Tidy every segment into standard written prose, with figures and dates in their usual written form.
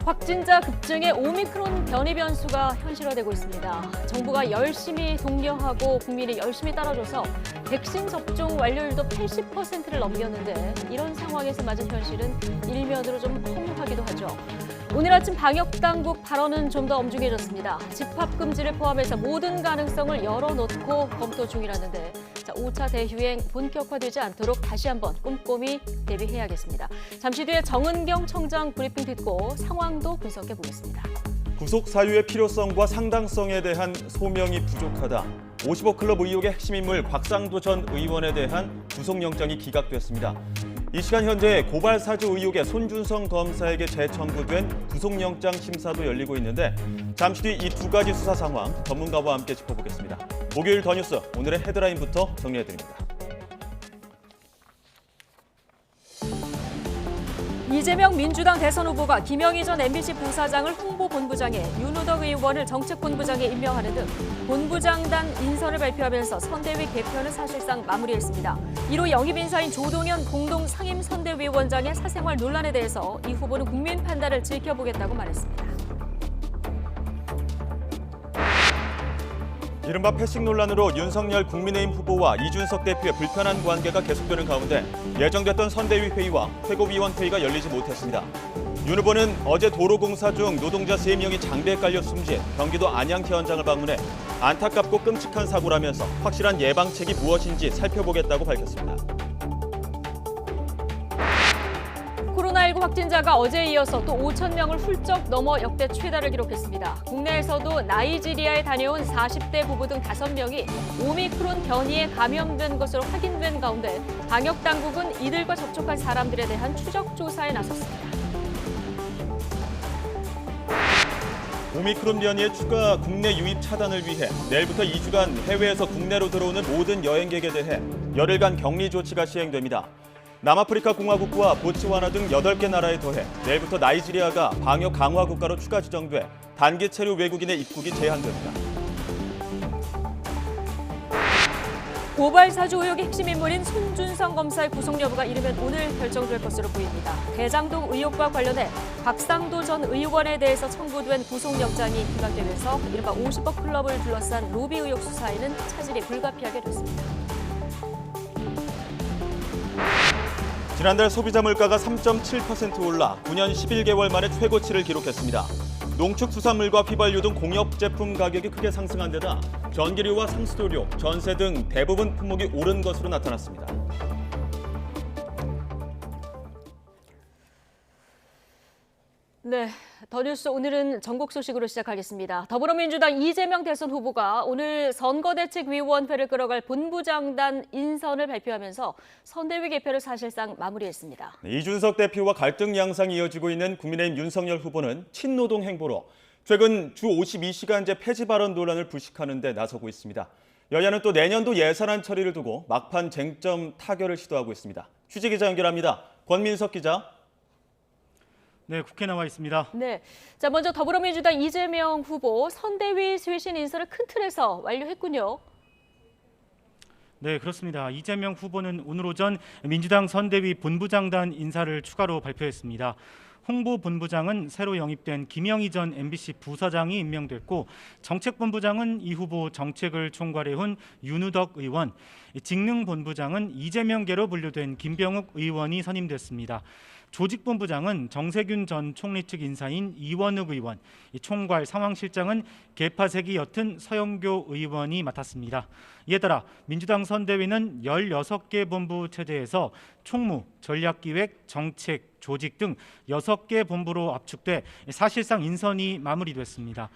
확진자 급증에 오미크론 변이 변수가 현실화되고 있습니다. 정부가 열심히 독려하고 국민이 열심히 따라줘서 백신 접종 완료율도 80%를 넘겼는데 이런 상황에서 맞은 현실은 일면으로 좀 허무하기도 하죠. 오늘 아침 방역당국 발언은 좀 더 엄중해졌습니다. 집합금지를 포함해서 모든 가능성을 열어놓고 검토 중이라는데 5차 대유행 본격화되지 않도록 다시 한번 꼼꼼히 대비해야겠습니다. 잠시 뒤에 정은경 청장 브리핑 듣고 상황도 분석해 보겠습니다. 구속 사유의 필요성과 상당성에 대한 소명이 부족하다. 50억 클럽 의혹의 핵심 인물 곽상도 전 의원에 대한 구속영장이 기각됐습니다. 이 시간 현재 고발 사주 의혹의 손준성 검사에게 재청구된 구속영장 심사도 열리고 있는데 잠시 뒤 이 두 가지 수사 상황 전문가와 함께 짚어보겠습니다. 목요일 더 뉴스 오늘의 헤드라인부터 정리해드립니다. 이재명 민주당 대선 후보가 김영희 전 MBC 부사장을 홍보본부장에 윤우덕 의원을 정책본부장에 임명하는 등 본부장단 인선을 발표하면서 선대위 개편을 사실상 마무리했습니다. 이로 영입 인사인 조동현 공동상임선대위원장의 사생활 논란에 대해서 이 후보는 국민 판단을 지켜보겠다고 말했습니다. 이른바 패싱 논란으로 윤석열 국민의힘 후보와 이준석 대표의 불편한 관계가 계속되는 가운데 예정됐던 선대위 회의와 최고위원 회의가 열리지 못했습니다. 윤 후보는 어제 도로공사 중 노동자 3명이 장비에 깔려 숨진 경기도 안양 현장을 방문해 안타깝고 끔찍한 사고라면서 확실한 예방책이 무엇인지 살펴보겠다고 밝혔습니다. 코로나19 확진자가 어제에 이어서 또 5천 명을 훌쩍 넘어 역대 최다를 기록했습니다. 국내에서도 나이지리아에 다녀온 40대 부부 등 5명이 오미크론 변이에 감염된 것으로 확인된 가운데 방역당국은 이들과 접촉한 사람들에 대한 추적 조사에 나섰습니다. 오미크론 변이의 추가 국내 유입 차단을 위해 내일부터 2주간 해외에서 국내로 들어오는 모든 여행객에 대해 열흘간 격리 조치가 시행됩니다. 남아프리카 공화국과 보츠와나 등 8개 나라에 더해 내일부터 나이지리아가 방역 강화 국가로 추가 지정돼 단기 체류 외국인의 입국이 제한됩니다. 고발 사주 의혹의 핵심 인물인 손준성 검사의 구속 여부가 이르면 오늘 결정될 것으로 보입니다. 대장동 의혹과 관련해 곽상도 전 의원에 대해서 청구된 구속영장이 기각되면서 이른바 50억 클럽을 둘러싼 로비 의혹 수사에는 차질이 불가피하게 됐습니다. 지난달 소비자 물가가 3.7% 올라 9년 11개월 만에 최고치를 기록했습니다. 농축수산물과 휘발유 등 공업 제품 가격이 크게 상승한 데다 전기료와 상수도료, 전세 등 대부분 품목이 오른 것으로 나타났습니다. 네, 더 뉴스 오늘은 전국 소식으로 시작하겠습니다. 더불어민주당 이재명 대선 후보가 오늘 선거대책위원회를 끌어갈 본부장단 인선을 발표하면서 선대위 개편을 사실상 마무리했습니다. 이준석 대표와 갈등 양상이 이어지고 있는 국민의힘 윤석열 후보는 친노동 행보로 최근 주 52시간제 폐지 발언 논란을 불식하는 데 나서고 있습니다. 여야는 또 내년도 예산안 처리를 두고 막판 쟁점 타결을 시도하고 있습니다. 취재기자 연결합니다. 권민석 기자. 네, 국회에 나와 있습니다. 네, 자 먼저 더불어민주당 이재명 후보 선대위 쇄신 인선을 큰 틀에서 완료했군요. 네, 그렇습니다. 이재명 후보는 오늘 오전 민주당 선대위 본부장단 인사를 추가로 발표했습니다. 홍보본부장은 새로 영입된 김영희 전 MBC 부사장이 임명됐고 정책본부장은 이 후보 정책을 총괄해온 윤우덕 의원, 직능본부장은 이재명계로 분류된 김병욱 의원이 선임됐습니다. 조직본부장은 정세균 전 총리 측 인사인 이원욱 의원, 총괄 상황실장은 개파색이 옅은 서영교 의원이 맡았습니다. 이에 따라 민주당 선대위는 16개 본부 체제에서 총무, 전략기획, 정책, 조직 등 6개 본부로 압축돼 사실상 인선이 마무리됐습니다.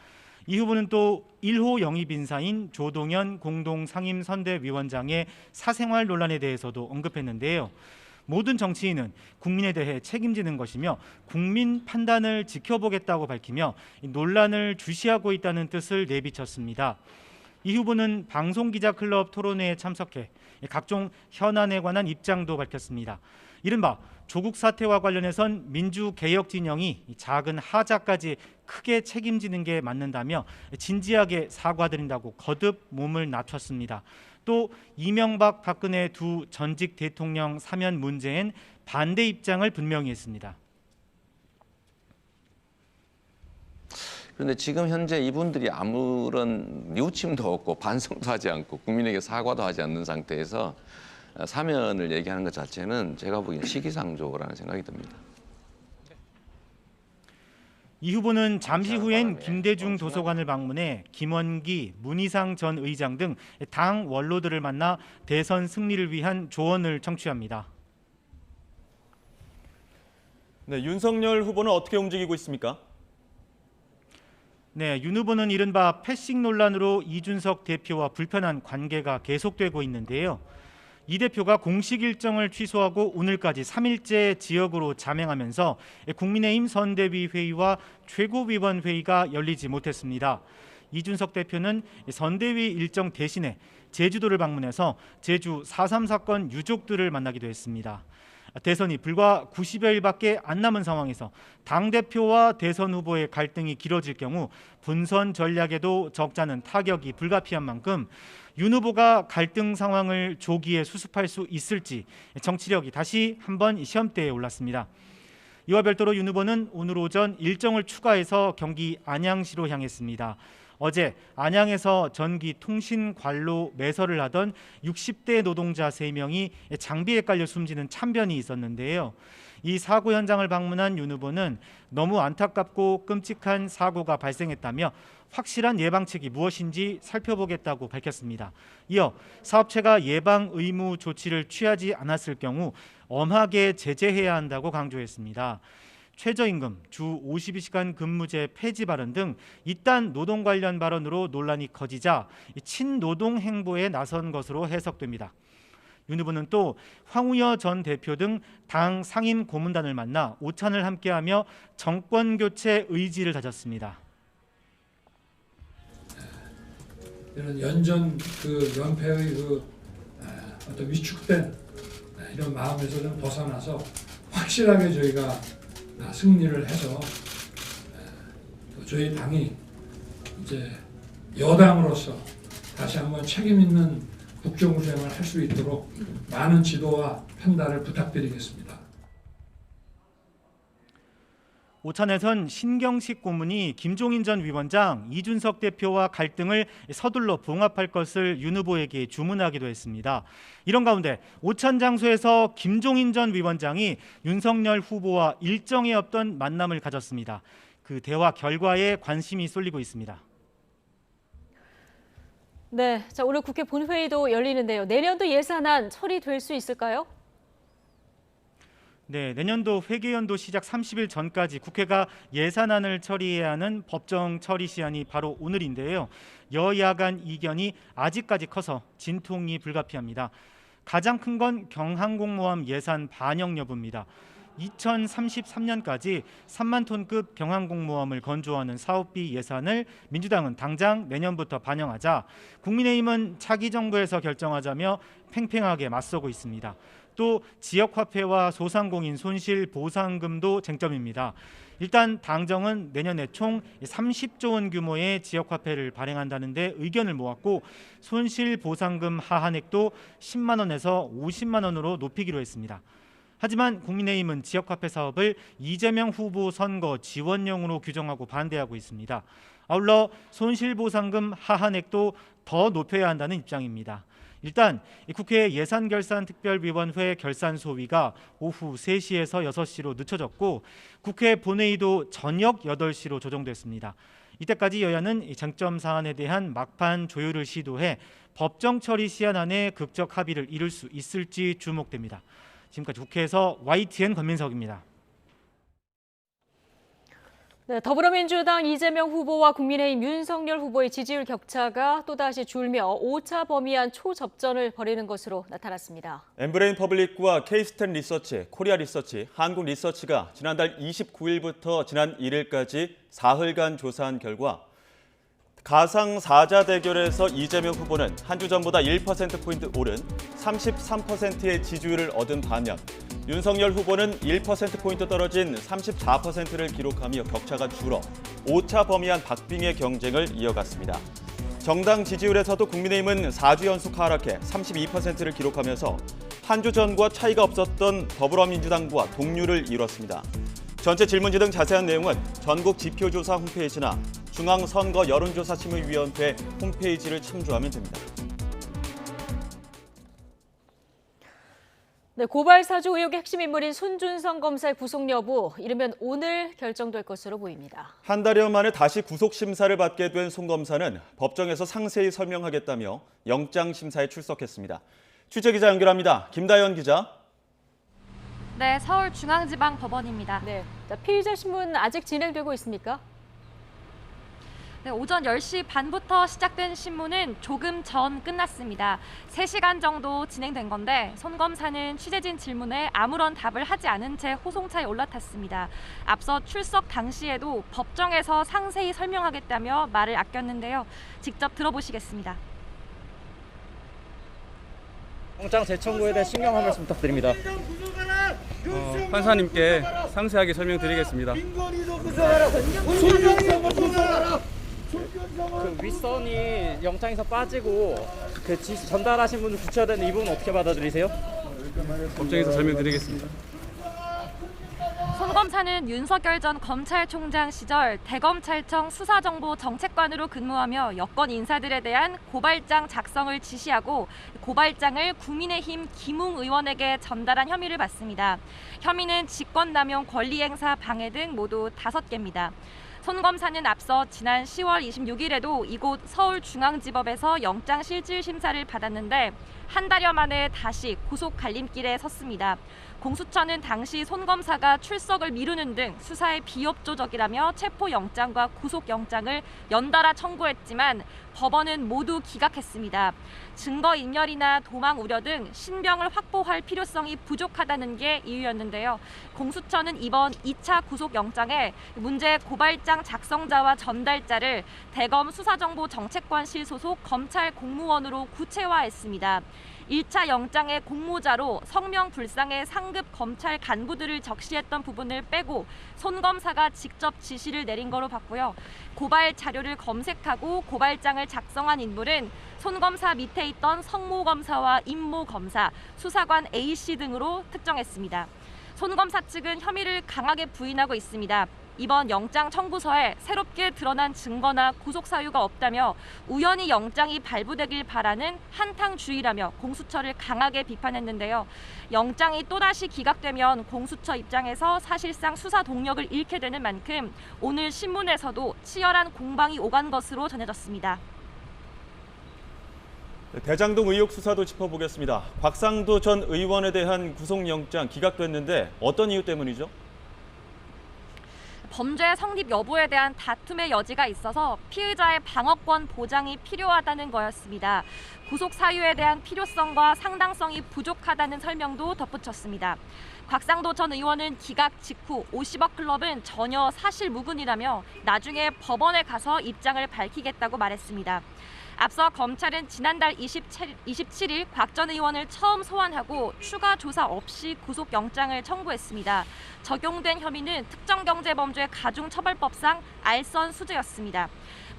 이 후보는 또 1호 영입 인사인 조동현 공동상임선대위원장의 사생활 논란에 대해서도 언급했는데요. 모든 정치인은 국민에 대해 책임지는 것이며 국민 판단을 지켜보겠다고 밝히며 논란을 주시하고 있다는 뜻을 내비쳤습니다. 이 후보는 방송기자클럽 토론회에 참석해 각종 현안에 관한 입장도 밝혔습니다. 이른바 조국 사태와 관련해선 민주개혁 진영이 작은 하자까지 크게 책임지는 게 맞는다며 진지하게 사과드린다고 거듭 몸을 낮췄습니다. 또 이명박, 박근혜 두 전직 대통령 사면 문제엔 반대 입장을 분명히 했습니다. 그런데 지금 현재 이분들이 아무런 뉘우침도 없고 반성도 하지 않고 국민에게 사과도 하지 않는 상태에서 사면을 얘기하는 것 자체는 제가 보기엔 시기상조라는 생각이 듭니다. 이 후보는 잠시 후엔 김대중 도서관을 방문해 김원기, 문희상 전 의장 등 당 원로들을 만나 대선 승리를 위한 조언을 청취합니다. 네, 윤석열 후보는 어떻게 움직이고 있습니까? 네, 윤 후보는 이른바 패싱 논란으로 이준석 대표와 불편한 관계가 계속되고 있는데요. 이 대표가 공식 일정을 취소하고 오늘까지 3일째 지역으로 잠행하면서 국민의힘 선대위 회의와 최고위원회의가 열리지 못했습니다. 이준석 대표는 선대위 일정 대신에 제주도를 방문해서 제주 4.3 사건 유족들을 만나기도 했습니다. 대선이 불과 90여일밖에 안 남은 상황에서 당대표와 대선 후보의 갈등이 길어질 경우 본선 전략에도 적잖은 타격이 불가피한 만큼 윤 후보가 갈등 상황을 조기에 수습할 수 있을지 정치력이 다시 한번 시험대에 올랐습니다. 이와 별도로 윤 후보는 오늘 오전 일정을 추가해서 경기 안양시로 향했습니다. 어제 안양에서 전기통신관로 매설을 하던 60대 노동자 3명이 장비에 깔려 숨지는 참변이 있었는데요. 이 사고 현장을 방문한 윤 후보는 너무 안타깝고 끔찍한 사고가 발생했다며 확실한 예방책이 무엇인지 살펴보겠다고 밝혔습니다. 이어 사업체가 예방 의무 조치를 취하지 않았을 경우 엄하게 제재해야 한다고 강조했습니다. 최저임금, 주 52시간 근무제 폐지 발언 등 이딴 노동 관련 발언으로 논란이 커지자 친노동 행보에 나선 것으로 해석됩니다. 윤 후보는 또 황우여 전 대표 등 당 상임 고문단을 만나 오찬을 함께하며 정권 교체 의지를 다졌습니다. 이런 연전 연패의 어떤 위축된 이런 마음에서 좀 벗어나서 확실하게 저희가 승리를 해서 또 저희 당이 이제 여당으로서 다시 한번 책임 있는 국정 운영을 할 수 있도록 많은 지도와 판단을 부탁드리겠습니다. 오찬에선 신경식 고문이 김종인 전 위원장, 이준석 대표와 갈등을 서둘러 봉합할 것을 윤 후보에게 주문하기도 했습니다. 이런 가운데 오찬 장소에서 김종인 전 위원장이 윤석열 후보와 일정에 없던 만남을 가졌습니다. 그 대화 결과에 관심이 쏠리고 있습니다. 네, 자, 오늘 국회 본회의도 열리는데요. 내년도 예산안 처리될 수 있을까요? 네, 내년도 회계연도 시작 30일 전까지 국회가 예산안을 처리해야 하는 법정 처리 시한이 바로 오늘인데요. 여야 간 이견이 아직까지 커서 진통이 불가피합니다. 가장 큰 건 경항공모함 예산 반영 여부입니다. 2033년까지 3만 톤급 경항공모함을 건조하는 사업비 예산을 민주당은 당장 내년부터 반영하자 국민의힘은 차기 정부에서 결정하자며 팽팽하게 맞서고 있습니다. 또 지역화폐와 소상공인 손실 보상금도 쟁점입니다. 일단 당정은 내년에 총 30조 원 규모의 지역화폐를 발행한다는 데 의견을 모았고 손실 보상금 하한액도 10만 원에서 50만 원으로 높이기로 했습니다. 하지만 국민의힘은 지역화폐 사업을 이재명 후보 선거 지원용으로 규정하고 반대하고 있습니다. 아울러 손실보상금 하한액도 더 높여야 한다는 입장입니다. 일단 국회 예산결산특별위원회 결산 소위가 오후 3시에서 6시로 늦춰졌고 국회 본회의도 저녁 8시로 조정됐습니다. 이때까지 여야는 쟁점 사안에 대한 막판 조율을 시도해 법정 처리 시한 안에 극적 합의를 이룰 수 있을지 주목됩니다. 지금까지 국회에서 YTN 권민석입니다. 네, 더불어민주당 이재명 후보와 국민의힘 윤석열 후보의 지지율 격차가 또다시 줄며 5차 범위한 초접전을 벌이는 것으로 나타났습니다. 엠브레인 퍼블릭과 K-스탠 리서치, 코리아 리서치, 한국 리서치가 지난달 29일부터 지난 1일까지 사흘간 조사한 결과 가상 사자 대결에서 이재명 후보는 한 주 전보다 1%포인트 오른 33%의 지지율을 얻은 반면 윤석열 후보는 1%포인트 떨어진 34%를 기록하며 격차가 줄어 5차 범위한 박빙의 경쟁을 이어갔습니다. 정당 지지율에서도 국민의힘은 4주 연속 하락해 32%를 기록하면서 한 주 전과 차이가 없었던 더불어민주당과 동률을 이뤘습니다. 전체 질문지 등 자세한 내용은 전국 지표조사 홈페이지나 중앙선거 여론조사심의위원회 홈페이지를 참조하면 됩니다. 네, 고발 사주 의혹의 핵심 인물인 손준성 검사의 구속 여부, 이르면 오늘 결정될 것으로 보입니다. 한 달여 만에 다시 구속 심사를 받게 된 손 검사는 법정에서 상세히 설명하겠다며 영장 심사에 출석했습니다. 취재기자 연결합니다. 김다연 기자. 네, 서울중앙지방법원입니다. 네, 자, 피의자 신문 아직 진행되고 있습니까? 네, 오전 10시 반부터 시작된 신문은 조금 전 끝났습니다. 3시간 정도 진행된 건데 손 검사는 취재진 질문에 아무런 답을 하지 않은 채 호송차에 올라탔습니다. 앞서 출석 당시에도 법정에서 상세히 설명하겠다며 말을 아꼈는데요. 직접 들어보시겠습니다. 영장 재청구에 대해 신경 한 말씀 부탁드립니다. 판사님께 상세하게 설명드리겠습니다. 그 윗선이 영장에서 빠지고 그 지시 전달하신 분을 붙여야 되는 이 부분 어떻게 받아들이세요? 법정에서 설명드리겠습니다. 손 검사는 윤석열 전 검찰총장 시절 대검찰청 수사정보정책관으로 근무하며 여권 인사들에 대한 고발장 작성을 지시하고 고발장을 국민의힘 김웅 의원에게 전달한 혐의를 받습니다. 혐의는 직권남용 권리행사 방해 등 모두 5개입니다. 손 검사는 앞서 지난 10월 26일에도 이곳 서울중앙지법에서 영장실질심사를 받았는데 한 달여 만에 다시 구속 갈림길에 섰습니다. 공수처는 당시 손 검사가 출석을 미루는 등 수사에 비협조적이라며 체포영장과 구속영장을 연달아 청구했지만 법원은 모두 기각했습니다. 증거인멸이나 도망 우려 등 신병을 확보할 필요성이 부족하다는 게 이유였는데요. 공수처는 이번 2차 구속영장에 문제 고발장 작성자와 전달자를 대검 수사정보정책관실 소속 검찰 공무원으로 구체화했습니다. 1차 영장의 공모자로 성명불상의 상급 검찰 간부들을 적시했던 부분을 빼고 손 검사가 직접 지시를 내린 거로 봤고요. 고발 자료를 검색하고 고발장을 작성한 인물은 손 검사 밑에 있던 성모 검사와 임모 검사, 수사관 A씨 등으로 특정했습니다. 손 검사 측은 혐의를 강하게 부인하고 있습니다. 이번 영장 청구서에 새롭게 드러난 증거나 구속 사유가 없다며 우연히 영장이 발부되길 바라는 한탕주의라며 공수처를 강하게 비판했는데요. 영장이 또다시 기각되면 공수처 입장에서 사실상 수사 동력을 잃게 되는 만큼 오늘 신문에서도 치열한 공방이 오간 것으로 전해졌습니다. 대장동 의혹 수사도 짚어보겠습니다. 곽상도 전 의원에 대한 구속영장 기각됐는데 어떤 이유 때문이죠? 범죄 성립 여부에 대한 다툼의 여지가 있어서 피의자의 방어권 보장이 필요하다는 거였습니다. 구속 사유에 대한 필요성과 상당성이 부족하다는 설명도 덧붙였습니다. 곽상도 전 의원은 기각 직후 50억 클럽은 전혀 사실무근이라며 나중에 법원에 가서 입장을 밝히겠다고 말했습니다. 앞서 검찰은 지난달 27일 곽 전 의원을 처음 소환하고 추가 조사 없이 구속영장을 청구했습니다. 적용된 혐의는 특정경제범죄 가중처벌법상 알선 수재였습니다.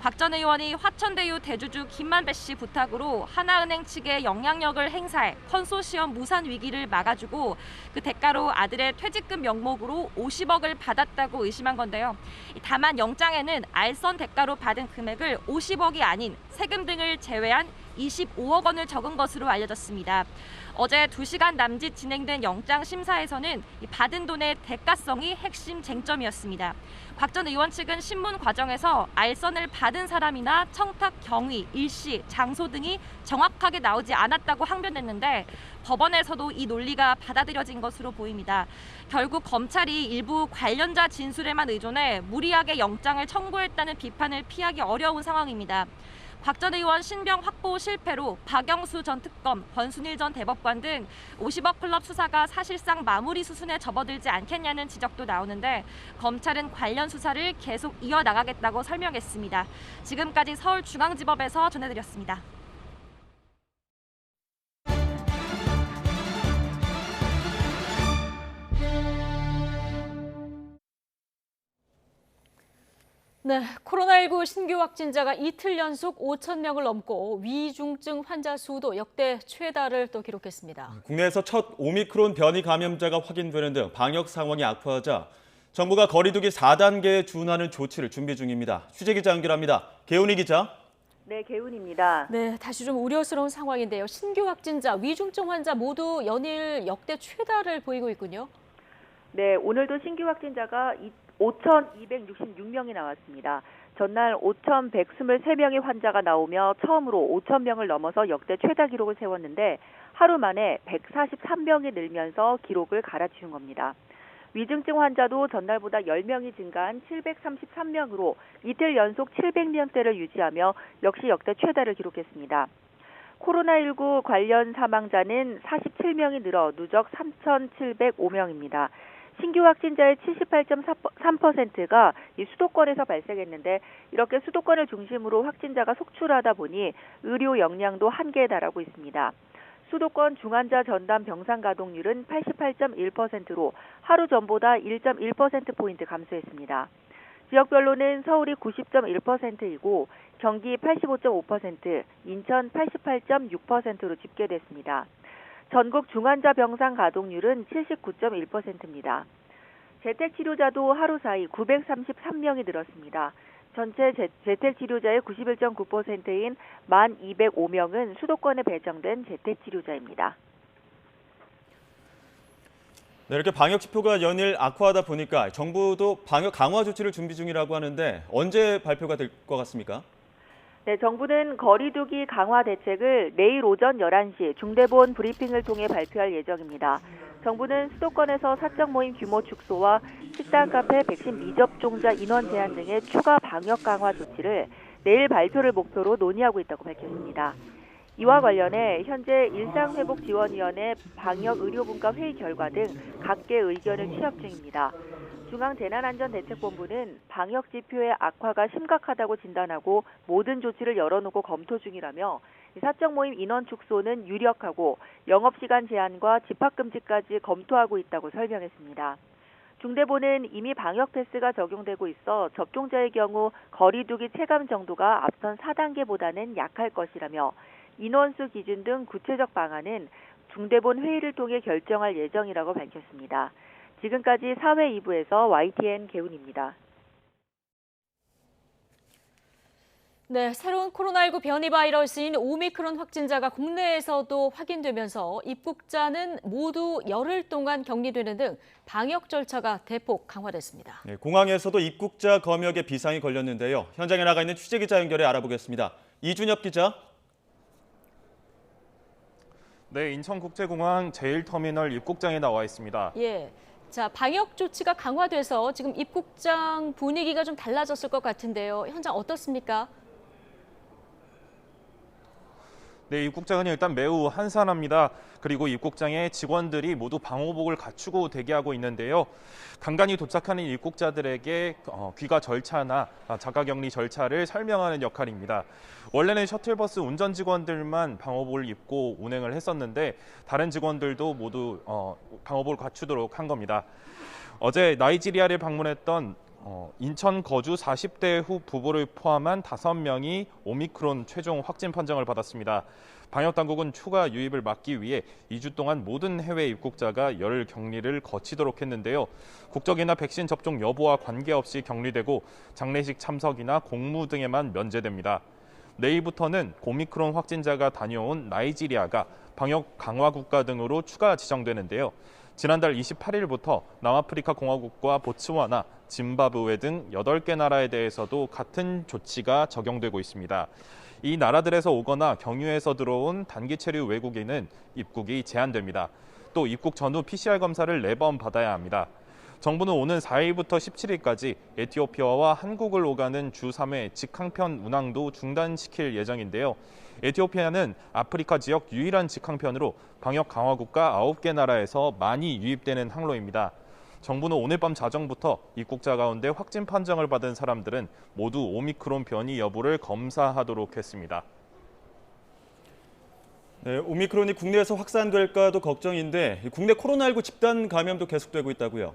곽 전 의원이 화천대유 대주주 김만배 씨 부탁으로 하나은행 측에 영향력을 행사해 컨소시엄 무산 위기를 막아주고 그 대가로 아들의 퇴직금 명목으로 50억을 받았다고 의심한 건데요. 다만 영장에는 알선 대가로 받은 금액을 50억이 아닌 세금 등을 제외한 25억 원을 적은 것으로 알려졌습니다. 어제 2시간 남짓 진행된 영장 심사에서는 받은 돈의 대가성이 핵심 쟁점이었습니다. 곽 전 의원 측은 신문 과정에서 알선을 받은 사람이나 청탁 경위, 일시, 장소 등이 정확하게 나오지 않았다고 항변했는데 법원에서도 이 논리가 받아들여진 것으로 보입니다. 결국 검찰이 일부 관련자 진술에만 의존해 무리하게 영장을 청구했다는 비판을 피하기 어려운 상황입니다. 곽 전 의원 신병 확보 실패로 박영수 전 특검, 권순일 전 대법관 등 50억 클럽 수사가 사실상 마무리 수순에 접어들지 않겠냐는 지적도 나오는데 검찰은 관련 수사를 계속 이어나가겠다고 설명했습니다. 지금까지 서울중앙지법에서 전해드렸습니다. 네, 코로나19 신규 확진자가 이틀 연속 5천 명을 넘고 위중증 환자 수도 역대 최다를 또 기록했습니다. 국내에서 첫 오미크론 변이 감염자가 확인되는 등 방역 상황이 악화하자 정부가 거리두기 4단계에 준하는 조치를 준비 중입니다. 취재 기자 연결합니다. 개훈이 기자. 네, 개훈입니다. 네, 다시 좀 우려스러운 상황인데요. 신규 확진자, 위중증 환자 모두 연일 역대 최다를 보이고 있군요. 네, 오늘도 신규 확진자가 5,266명이 나왔습니다. 전날 5,123명의 환자가 나오며 처음으로 5,000명을 넘어서 역대 최다 기록을 세웠는데 하루 만에 143명이 늘면서 기록을 갈아치운 겁니다. 위중증 환자도 전날보다 10명이 증가한 733명으로 이틀 연속 700명대를 유지하며 역시 역대 최다를 기록했습니다. 코로나19 관련 사망자는 47명이 늘어 누적 3,705명입니다. 신규 확진자의 78.3%가 수도권에서 발생했는데 이렇게 수도권을 중심으로 확진자가 속출하다 보니 의료 역량도 한계에 달하고 있습니다. 수도권 중환자 전담 병상 가동률은 88.1%로 하루 전보다 1.1%포인트 감소했습니다. 지역별로는 서울이 90.1%이고 경기 85.5%, 인천 88.6%로 집계됐습니다. 전국 중환자 병상 가동률은 79.1%입니다. 재택치료자도 하루 사이 933명이 늘었습니다. 전체 재택치료자의 91.9%인 1,205명은 수도권에 배정된 재택치료자입니다. 네, 이렇게 방역 지표가 연일 악화하다 보니까 정부도 방역 강화 조치를 준비 중이라고 하는데 언제 발표가 될 것 같습니까? 네, 정부는 거리두기 강화 대책을 내일 오전 11시 중대본 브리핑을 통해 발표할 예정입니다. 정부는 수도권에서 사적 모임 규모 축소와 식당, 카페, 백신 미접종자 인원 제한 등의 추가 방역 강화 조치를 내일 발표를 목표로 논의하고 있다고 밝혔습니다. 이와 관련해 현재 일상회복지원위원회 방역의료분과 회의 결과 등 각계 의견을 취합 중입니다. 중앙재난안전대책본부는 방역 지표의 악화가 심각하다고 진단하고 모든 조치를 열어놓고 검토 중이라며 사적 모임 인원 축소는 유력하고 영업시간 제한과 집합금지까지 검토하고 있다고 설명했습니다. 중대본은 이미 방역 패스가 적용되고 있어 접종자의 경우 거리두기 체감 정도가 앞선 4단계보다는 약할 것이라며 인원수 기준 등 구체적 방안은 중대본 회의를 통해 결정할 예정이라고 밝혔습니다. 지금까지 사회 2부에서 YTN 개훈입니다. 네, 새로운 코로나19 변이 바이러스인 오미크론 확진자가 국내에서도 확인되면서 입국자는 모두 열흘 동안 격리되는 등 방역 절차가 대폭 강화됐습니다. 네, 공항에서도 입국자 검역에 비상이 걸렸는데요. 현장에 나가 있는 취재기자 연결해 알아보겠습니다. 이준엽 기자. 네, 인천국제공항 제1터미널 입국장에 나와 있습니다. 예. 자, 방역 조치가 강화돼서 지금 입국장 분위기가 좀 달라졌을 것 같은데요. 현장 어떻습니까? 네, 입국장은 일단 매우 한산합니다. 그리고 입국장에 직원들이 모두 방호복을 갖추고 대기하고 있는데요. 간간히 도착하는 입국자들에게 귀가 절차나 자가격리 절차를 설명하는 역할입니다. 원래는 셔틀버스 운전 직원들만 방호복을 입고 운행을 했었는데 다른 직원들도 모두 방호복을 갖추도록 한 겁니다. 어제 나이지리아를 방문했던 인천 거주 40대 후 부부를 포함한 5명이 오미크론 최종 확진 판정을 받았습니다. 방역당국은 추가 유입을 막기 위해 2주 동안 모든 해외 입국자가 열흘 격리를 거치도록 했는데요. 국적이나 백신 접종 여부와 관계없이 격리되고 장례식 참석이나 공무 등에만 면제됩니다. 내일부터는 오미크론 확진자가 다녀온 나이지리아가 방역 강화 국가 등으로 추가 지정되는데요. 지난달 28일부터 남아프리카 공화국과 보츠와나, 짐바브웨 등 8개 나라에 대해서도 같은 조치가 적용되고 있습니다. 이 나라들에서 오거나 경유해서 들어온 단기 체류 외국인은 입국이 제한됩니다. 또 입국 전후 PCR 검사를 4번 받아야 합니다. 정부는 오는 4일부터 17일까지 에티오피아와 한국을 오가는 주 3회 직항편 운항도 중단시킬 예정인데요. 에티오피아는 아프리카 지역 유일한 직항편으로 방역 강화 국가 9개 나라에서 많이 유입되는 항로입니다. 정부는 오늘 밤 자정부터 입국자 가운데 확진 판정을 받은 사람들은 모두 오미크론 변이 여부를 검사하도록 했습니다. 네, 오미크론이 국내에서 확산될까도 걱정인데 국내 코로나19 집단 감염도 계속되고 있다고요.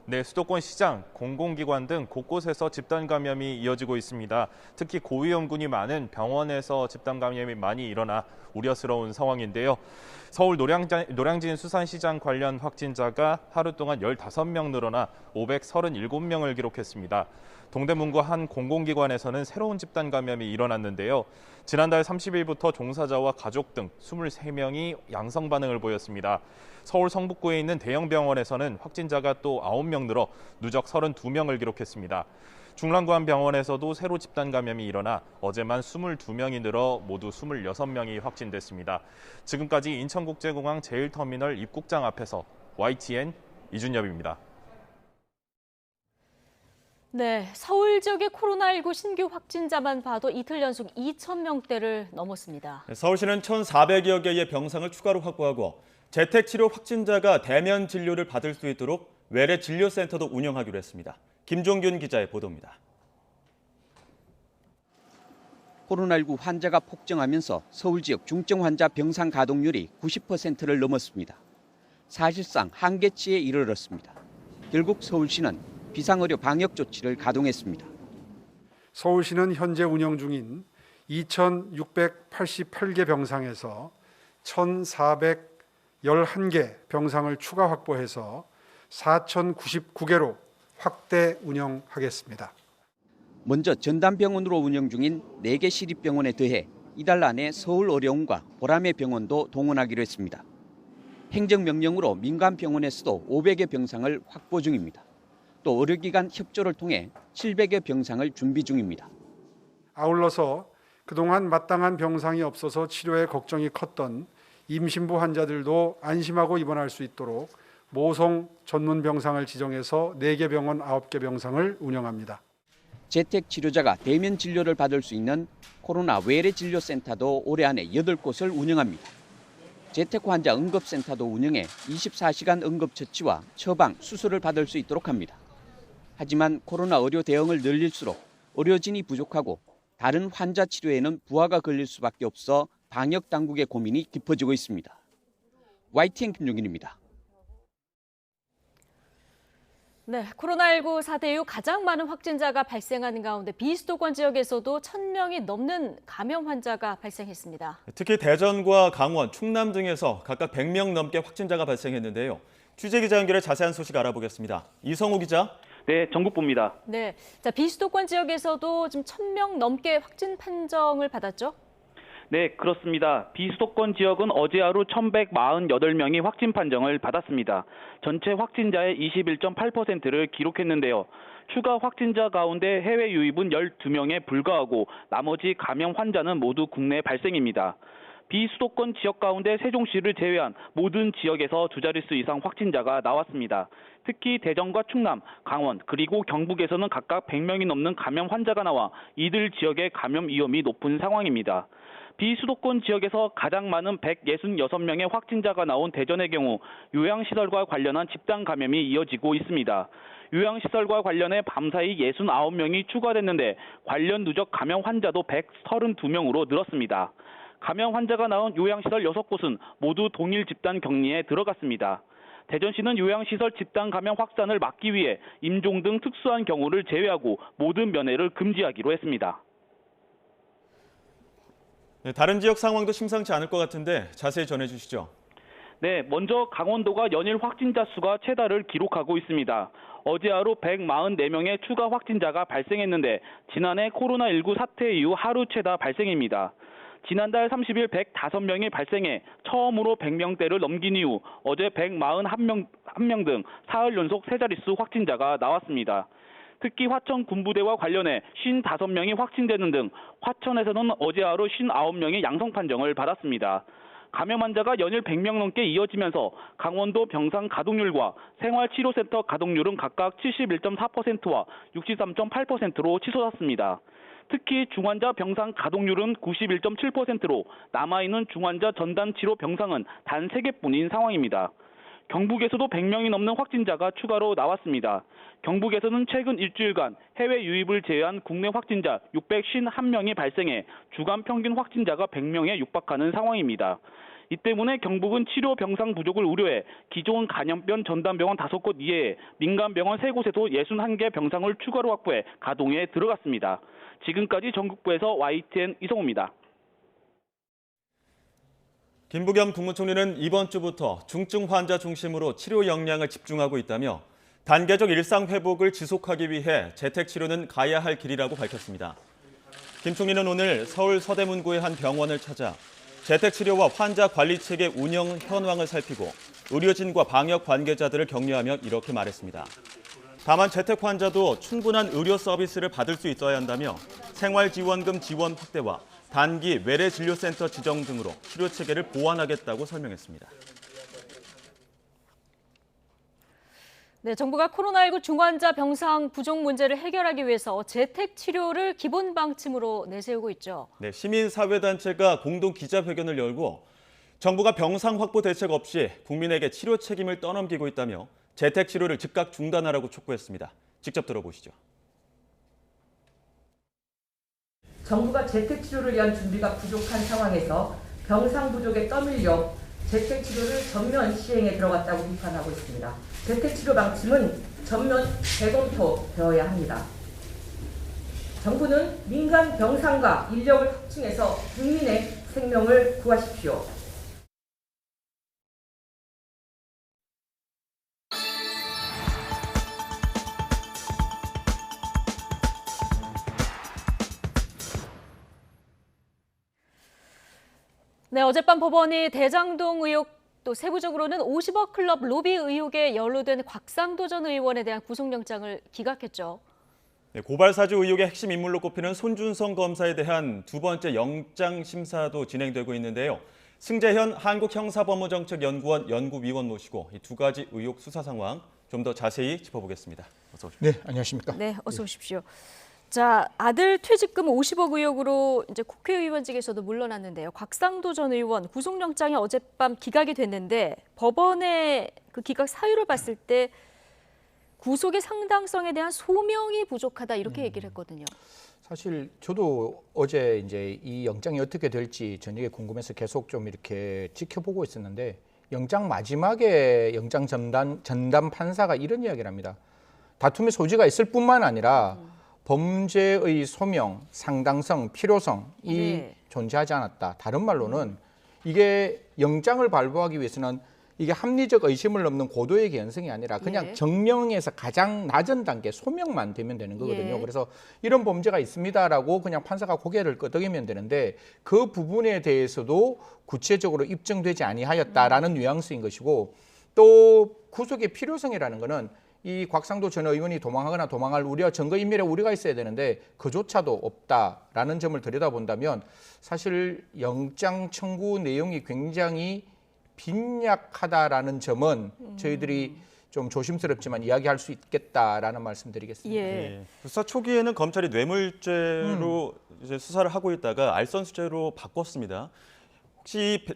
네, 수도권 시장, 공공기관 등 곳곳에서 집단 감염이 이어지고 있습니다. 특히 고위험군이 많은 병원에서 집단 감염이 많이 일어나 우려스러운 상황인데요. 서울 노량진 수산시장 관련 확진자가 하루 동안 15명 늘어나 537명을 기록했습니다. 동대문구 한 공공기관에서는 새로운 집단 감염이 일어났는데요. 지난달 30일부터 종사자와 가족 등 23명이 양성 반응을 보였습니다. 서울 성북구에 있는 대형 병원에서는 확진자가 또 9명 늘어 누적 32명을 기록했습니다. 중랑구한병원에서도 새로 집단 감염이 일어나 어제만 22명이 늘어 모두 26명이 확진됐습니다. 지금까지 인천국제공항 제1터미널 입국장 앞에서 YTN 이준엽입니다. 네, 서울 지역의 코로나19 신규 확진자만 봐도 이틀 연속 2,000명대를 넘었습니다. 서울시는 1,400여 개의 병상을 추가로 확보하고 재택치료 확진자가 대면 진료를 받을 수 있도록 외래 진료센터도 운영하기로 했습니다. 김종균 기자의 보도입니다. 코로나19 환자가 폭증하면서 서울 지역 중증 환자 병상 가동률이 90%를 넘었습니다. 사실상 한계치에 이르렀습니다. 결국 서울시는 비상의료 방역 조치를 가동했습니다. 서울시는 현재 운영 중인 2,688개 병상에서 1,411개 병상을 추가 확보해서 4,099개로 확대 운영하겠습니다. 먼저 전담병원으로 운영 중인 4개 시립병원에 더해 이달 안에 서울의료원과 보라매 병원도 동원하기로 했습니다. 행정명령으로 민간병원에서도 500여 병상을 확보 중입니다. 또 의료기관 협조를 통해 700여 병상을 준비 중입니다. 아울러서 그동안 마땅한 병상이 없어서 치료에 걱정이 컸던 임신부 환자들도 안심하고 입원할 수 있도록 모성 전문 병상을 지정해서 4개 병원 9개 병상을 운영합니다. 재택 치료자가 대면 진료를 받을 수 있는 코로나 외래 진료센터도 올해 안에 8곳을 운영합니다. 재택 환자 응급센터도 운영해 24시간 응급처치와 처방, 수술을 받을 수 있도록 합니다. 하지만 코로나 의료 대응을 늘릴수록 의료진이 부족하고 다른 환자 치료에는 부하가 걸릴 수밖에 없어 방역 당국의 고민이 깊어지고 있습니다. YTN 김용인입니다. 네, 코로나19 사태 이후 가장 많은 확진자가 발생하는 가운데 비수도권 지역에서도 1,000명이 넘는 감염 환자가 발생했습니다. 특히 대전과 강원, 충남 등에서 각각 100명 넘게 확진자가 발생했는데요. 취재기자 연결해 자세한 소식 알아보겠습니다. 이성우 기자. 네, 전국부입니다. 네, 자 비수도권 지역에서도 지금 1,000명 넘게 확진 판정을 받았죠? 네, 그렇습니다. 비수도권 지역은 어제 하루 1,148명이 확진 판정을 받았습니다. 전체 확진자의 21.8%를 기록했는데요. 추가 확진자 가운데 해외 유입은 12명에 불과하고 나머지 감염 환자는 모두 국내 발생입니다. 비수도권 지역 가운데 세종시를 제외한 모든 지역에서 2자릿수 이상 확진자가 나왔습니다. 특히 대전과 충남, 강원, 그리고 경북에서는 각각 100명이 넘는 감염 환자가 나와 이들 지역의 감염 위험이 높은 상황입니다. 비수도권 지역에서 가장 많은 166명의 확진자가 나온 대전의 경우 요양시설과 관련한 집단 감염이 이어지고 있습니다. 요양시설과 관련해 밤사이 69명이 추가됐는데 관련 누적 감염 환자도 132명으로 늘었습니다. 감염 환자가 나온 요양시설 6곳은 모두 동일 집단 격리에 들어갔습니다. 대전시는 요양시설 집단 감염 확산을 막기 위해 임종 등 특수한 경우를 제외하고 모든 면회를 금지하기로 했습니다. 네, 다른 지역 상황도 심상치 않을 것 같은데 자세히 전해주시죠. 네, 먼저 강원도가 연일 확진자 수가 최다를 기록하고 있습니다. 어제 하루 144명의 추가 확진자가 발생했는데 지난해 코로나19 사태 이후 하루 최다 발생입니다. 지난달 30일 105명이 발생해 처음으로 100명대를 넘긴 이후 어제 141명 등 사흘 연속 세 자릿수 확진자가 나왔습니다. 특히 화천 군부대와 관련해 55명이 확진되는 등 화천에서는 어제 하루 59명이 양성 판정을 받았습니다. 감염 환자가 연일 100명 넘게 이어지면서 강원도 병상 가동률과 생활치료센터 가동률은 각각 71.4%와 63.8%로 치솟았습니다. 특히 중환자 병상 가동률은 91.7%로 남아있는 중환자 전담치료 병상은 단 3개뿐인 상황입니다. 경북에서도 100명이 넘는 확진자가 추가로 나왔습니다. 경북에서는 최근 일주일간 해외 유입을 제외한 국내 확진자 651명이 발생해 주간 평균 확진자가 100명에 육박하는 상황입니다. 이 때문에 경북은 치료 병상 부족을 우려해 기존 간염병 전담병원 5곳 이외에 민간병원 3곳에도 61개 병상을 추가로 확보해 가동에 들어갔습니다. 지금까지 전국부에서 YTN 이성호입니다. 김부겸 국무총리는 이번 주부터 중증 환자 중심으로 치료 역량을 집중하고 있다며 단계적 일상 회복을 지속하기 위해 재택 치료는 가야 할 길이라고 밝혔습니다. 김 총리는 오늘 서울 서대문구의 한 병원을 찾아 재택 치료와 환자 관리 체계 운영 현황을 살피고 의료진과 방역 관계자들을 격려하며 이렇게 말했습니다. 다만 재택 환자도 충분한 의료 서비스를 받을 수 있어야 한다며 생활지원금 지원 확대와 단기 외래진료센터 지정 등으로 치료 체계를 보완하겠다고 설명했습니다. 네, 정부가 코로나19 중환자 병상 부족 문제를 해결하기 위해서 재택 치료를 기본 방침으로 내세우고 있죠. 네, 시민사회단체가 공동 기자회견을 열고 정부가 병상 확보 대책 없이 국민에게 치료 책임을 떠넘기고 있다며 재택 치료를 즉각 중단하라고 촉구했습니다. 직접 들어보시죠. 정부가 재택치료를 위한 준비가 부족한 상황에서 병상 부족에 떠밀려 재택치료를 전면 시행에 들어갔다고 비판하고 있습니다. 재택치료 방침은 전면 재검토되어야 합니다. 정부는 민간 병상과 인력을 확충해서 국민의 생명을 구하십시오. 네, 어젯밤 법원이 대장동 의혹 또 세부적으로는 50억 클럽 로비 의혹에 연루된 곽상도 전 의원에 대한 구속영장을 기각했죠. 네, 고발 사주 의혹의 핵심 인물로 꼽히는 손준성 검사에 대한 두 번째 영장 심사도 진행되고 있는데요. 승재현 한국형사법무정책연구원 연구위원 모시고 이 두 가지 의혹 수사 상황 좀 더 자세히 짚어보겠습니다. 어서 오십시오. 네, 안녕하십니까? 네, 어서 오십시오. 자, 아들 퇴직금 50억 의혹으로 이제 국회의원직에서도 물러났는데요. 곽상도 전 의원 구속영장이 어젯밤 기각이 됐는데 법원의 그 기각 사유를 봤을 때 구속의 상당성에 대한 소명이 부족하다 이렇게 얘기를 했거든요. 사실 저도 어제 이제 이 영장이 어떻게 될지 저녁에 궁금해서 계속 좀 이렇게 지켜보고 있었는데 영장 마지막에 영장 전담 판사가 이런 이야기를 합니다. 다툼의 소지가 있을 뿐만 아니라 범죄의 소명, 상당성, 필요성이 존재하지 않았다. 다른 말로는 이게 영장을 발부하기 위해서는 이게 합리적 의심을 넘는 고도의 개연성이 아니라 그냥 정명에서 가장 낮은 단계 소명만 되면 되는 거거든요. 그래서 이런 범죄가 있습니다라고 그냥 판사가 고개를 끄덕이면 되는데 그 부분에 대해서도 구체적으로 입증되지 아니하였다라는 뉘앙스인 것이고 또 구속의 필요성이라는 거는 이 곽상도 전 의원이 도망하거나 도망할 우려, 증거인멸에 우려가 있어야 되는데 그조차도 없다라는 점을 들여다본다면 사실 영장 청구 내용이 굉장히 빈약하다라는 점은 저희들이 좀 조심스럽지만 이야기할 수 있겠다라는 말씀드리겠습니다. 네. 수사 초기에는 검찰이 뇌물죄로 이제 수사를 하고 있다가 알선수재로 바꿨습니다. 혹시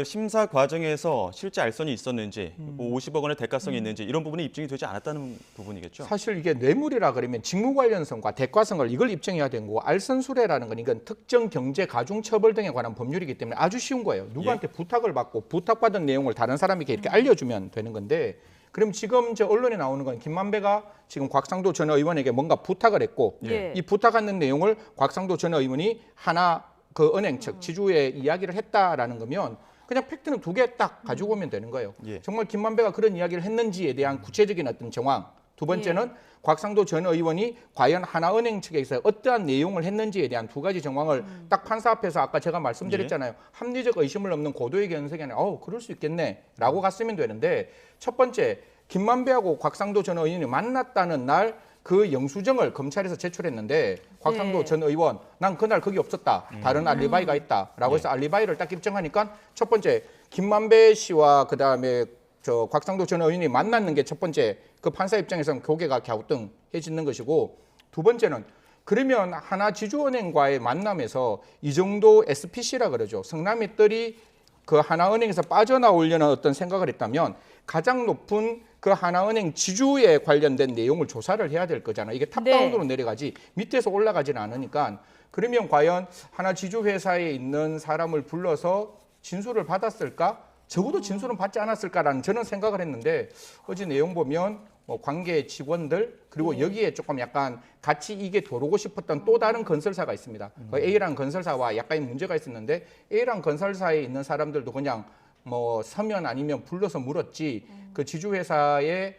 심사 과정에서 실제 알선이 있었는지, 뭐 50억 원의 대가성이 있는지 이런 부분이 입증이 되지 않았다는 부분이겠죠? 사실 이게 뇌물이라 그러면 직무 관련성과 대가성을 이걸 입증해야 되는 거고 알선수뢰라는 건 이건 특정 경제 가중처벌 등에 관한 법률이기 때문에 아주 쉬운 거예요. 누구한테 부탁을 받고 부탁받은 내용을 다른 사람에게 이렇게 알려주면 되는 건데 그럼 지금 저 언론에 나오는 건 김만배가 지금 곽상도 전 의원에게 뭔가 부탁을 했고 이 부탁하는 내용을 곽상도 전 의원이 하나 그 은행 측 지주에 이야기를 했다라는 거면 그냥 팩트는 두 개 딱 가지고 오면 되는 거예요. 정말 김만배가 그런 이야기를 했는지에 대한 구체적인 어떤 정황. 두 번째는 곽상도 전 의원이 과연 하나은행 측에서 어떠한 내용을 했는지에 대한 두 가지 정황을 딱 판사 앞에서 아까 제가 말씀드렸잖아요. 합리적 의심을 넘는 고도의 견석이 아니라 그럴 수 있겠네 라고 갔으면 되는데 첫 번째 김만배하고 곽상도 전 의원이 만났다는 날 그 영수증을 검찰에서 제출했는데 곽상도 전 의원 난 그날 거기 없었다. 다른 알리바이가 있다라고 해서 알리바이를 딱 입증하니까 첫 번째 김만배 씨와 그다음에 저 곽상도 전 의원이 만났는 게 첫 번째 그 판사 입장에서는 고개가 갸우뚱해지는 것이고 두 번째는 그러면 하나지주은행과의 만남에서 이 정도 SPC라 그러죠. 성남의 뜰이 그 하나은행에서 빠져나오려는 어떤 생각을 했다면 가장 높은 그 하나은행 지주에 관련된 내용을 조사를 해야 될 거잖아요. 이게 탑다운으로 내려가지 밑에서 올라가지는 않으니까 그러면 과연 하나 지주 회사에 있는 사람을 불러서 진술을 받았을까? 적어도 진술은 받지 않았을까라는 저는 생각을 했는데 어제 내용 보면 뭐 관계 직원들 그리고 여기에 조금 약간 같이 이게 도르고 싶었던 또 다른 건설사가 있습니다. 그 A라는 건설사와 약간의 문제가 있었는데 A라는 건설사에 있는 사람들도 그냥 뭐 서면 아니면 불러서 물었지 그 지주회사의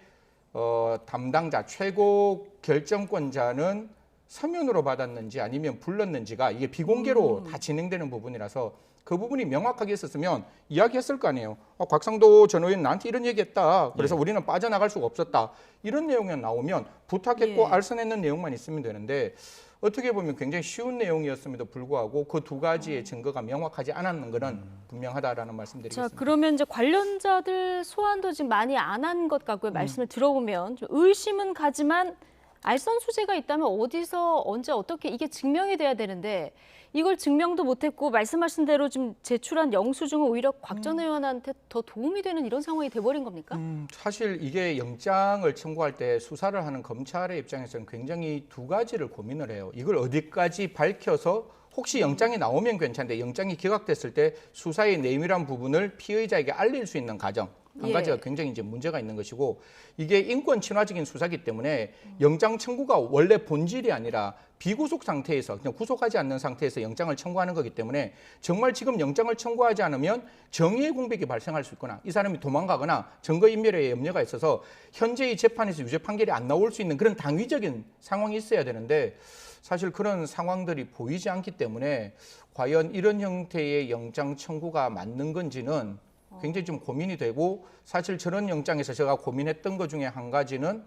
담당자 최고 결정권자는 서면으로 받았는지 아니면 불렀는지가 이게 비공개로 다 진행되는 부분이라서 그 부분이 명확하게 있었으면 이야기했을 거 아니에요. 곽상도 전 의원 나한테 이런 얘기했다. 그래서 우리는 빠져나갈 수가 없었다. 이런 내용이 나오면 부탁했고 알선했는 내용만 있으면 되는데 어떻게 보면 굉장히 쉬운 내용이었음에도 불구하고 그 두 가지의 증거가 명확하지 않았는 것은 분명하다라는 말씀드리겠습니다. 자, 그러면 이제 관련자들 소환도 지금 많이 안 한 것 같고요. 말씀을 들어보면 좀 의심은 가지만 알선 수재가 있다면 어디서 언제 어떻게 이게 증명이 돼야 되는데 이걸 증명도 못했고 말씀하신 대로 좀 제출한 영수증은 오히려 곽 전 의원한테 더 도움이 되는 이런 상황이 돼버린 겁니까? 사실 이게 영장을 청구할 때 수사를 하는 검찰의 입장에서는 굉장히 두 가지를 고민을 해요. 이걸 어디까지 밝혀서 혹시 영장이 나오면 괜찮은데 영장이 기각됐을 때 수사의 내밀한 부분을 피의자에게 알릴 수 있는 과정. 한 가지가 굉장히 이제 문제가 있는 것이고 이게 인권 친화적인 수사기 때문에 영장 청구가 원래 본질이 아니라 비구속 상태에서 그냥 구속하지 않는 상태에서 영장을 청구하는 거기 때문에 정말 지금 영장을 청구하지 않으면 정의의 공백이 발생할 수 있거나 이 사람이 도망가거나 증거인멸에 염려가 있어서 현재의 재판에서 유죄 판결이 안 나올 수 있는 그런 당위적인 상황이 있어야 되는데 사실 그런 상황들이 보이지 않기 때문에 과연 이런 형태의 영장 청구가 맞는 건지는 굉장히 좀 고민이 되고 사실 저런 영장에서 제가 고민했던 것 중에 한 가지는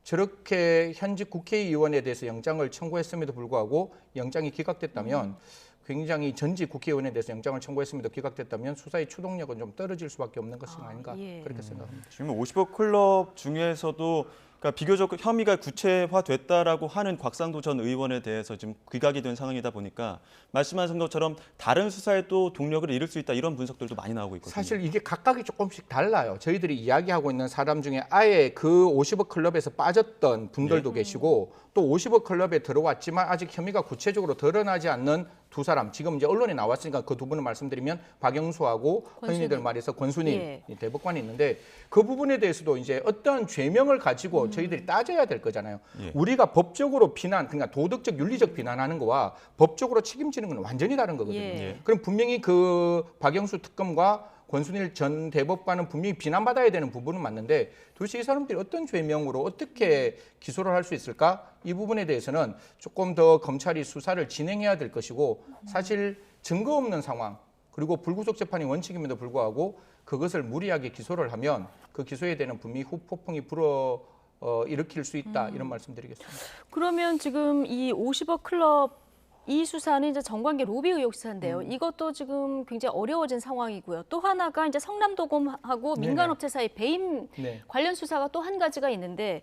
저렇게 현직 국회의원에 대해서 영장을 청구했음에도 불구하고 영장이 기각됐다면 굉장히 전직 국회의원에 대해서 영장을 청구했음에도 기각됐다면 수사의 추동력은 좀 떨어질 수밖에 없는 것은 아닌가 그렇게 생각합니다. 지금 50억 클럽 중에서도 그러니까 비교적 혐의가 구체화됐다라고 하는 곽상도 전 의원에 대해서 지금 귀각이 된 상황이다 보니까 말씀하신 것처럼 다른 수사에 또 동력을 잃을 수 있다 이런 분석들도 많이 나오고 있거든요. 사실 이게 각각이 조금씩 달라요. 저희들이 이야기하고 있는 사람 중에 아예 그 50억 클럽에서 빠졌던 분들도 계시고 또 50억 클럽에 들어왔지만 아직 혐의가 구체적으로 드러나지 않는 두 사람, 지금 이제 언론에 나왔으니까 그 두 분을 말씀드리면 박영수하고 흔히들 말해서 권순일 대법관이 있는데 그 부분에 대해서도 이제 어떠한 죄명을 가지고 저희들이 따져야 될 거잖아요. 우리가 법적으로 비난, 그러니까 도덕적, 윤리적 비난하는 거와 법적으로 책임지는 건 완전히 다른 거거든요. 그럼 분명히 그 박영수 특검과 권순일 전 대법관은 분명히 비난받아야 되는 부분은 맞는데 도대체 이 사람들이 어떤 죄명으로 어떻게 기소를 할 수 있을까? 이 부분에 대해서는 조금 더 검찰이 수사를 진행해야 될 것이고 사실 증거 없는 상황 그리고 불구속 재판이 원칙임에도 불구하고 그것을 무리하게 기소를 하면 그 기소에 대한 분명히 후폭풍이 일으킬 수 있다 이런 말씀드리겠습니다. 그러면 지금 이 50억 클럽 이 수사는 이제 정관계 로비 의혹 수사인데요. 이것도 지금 굉장히 어려워진 상황이고요. 또 하나가 이제 성남도검하고 민간업체 사이 배임 관련 수사가 또 한 가지가 있는데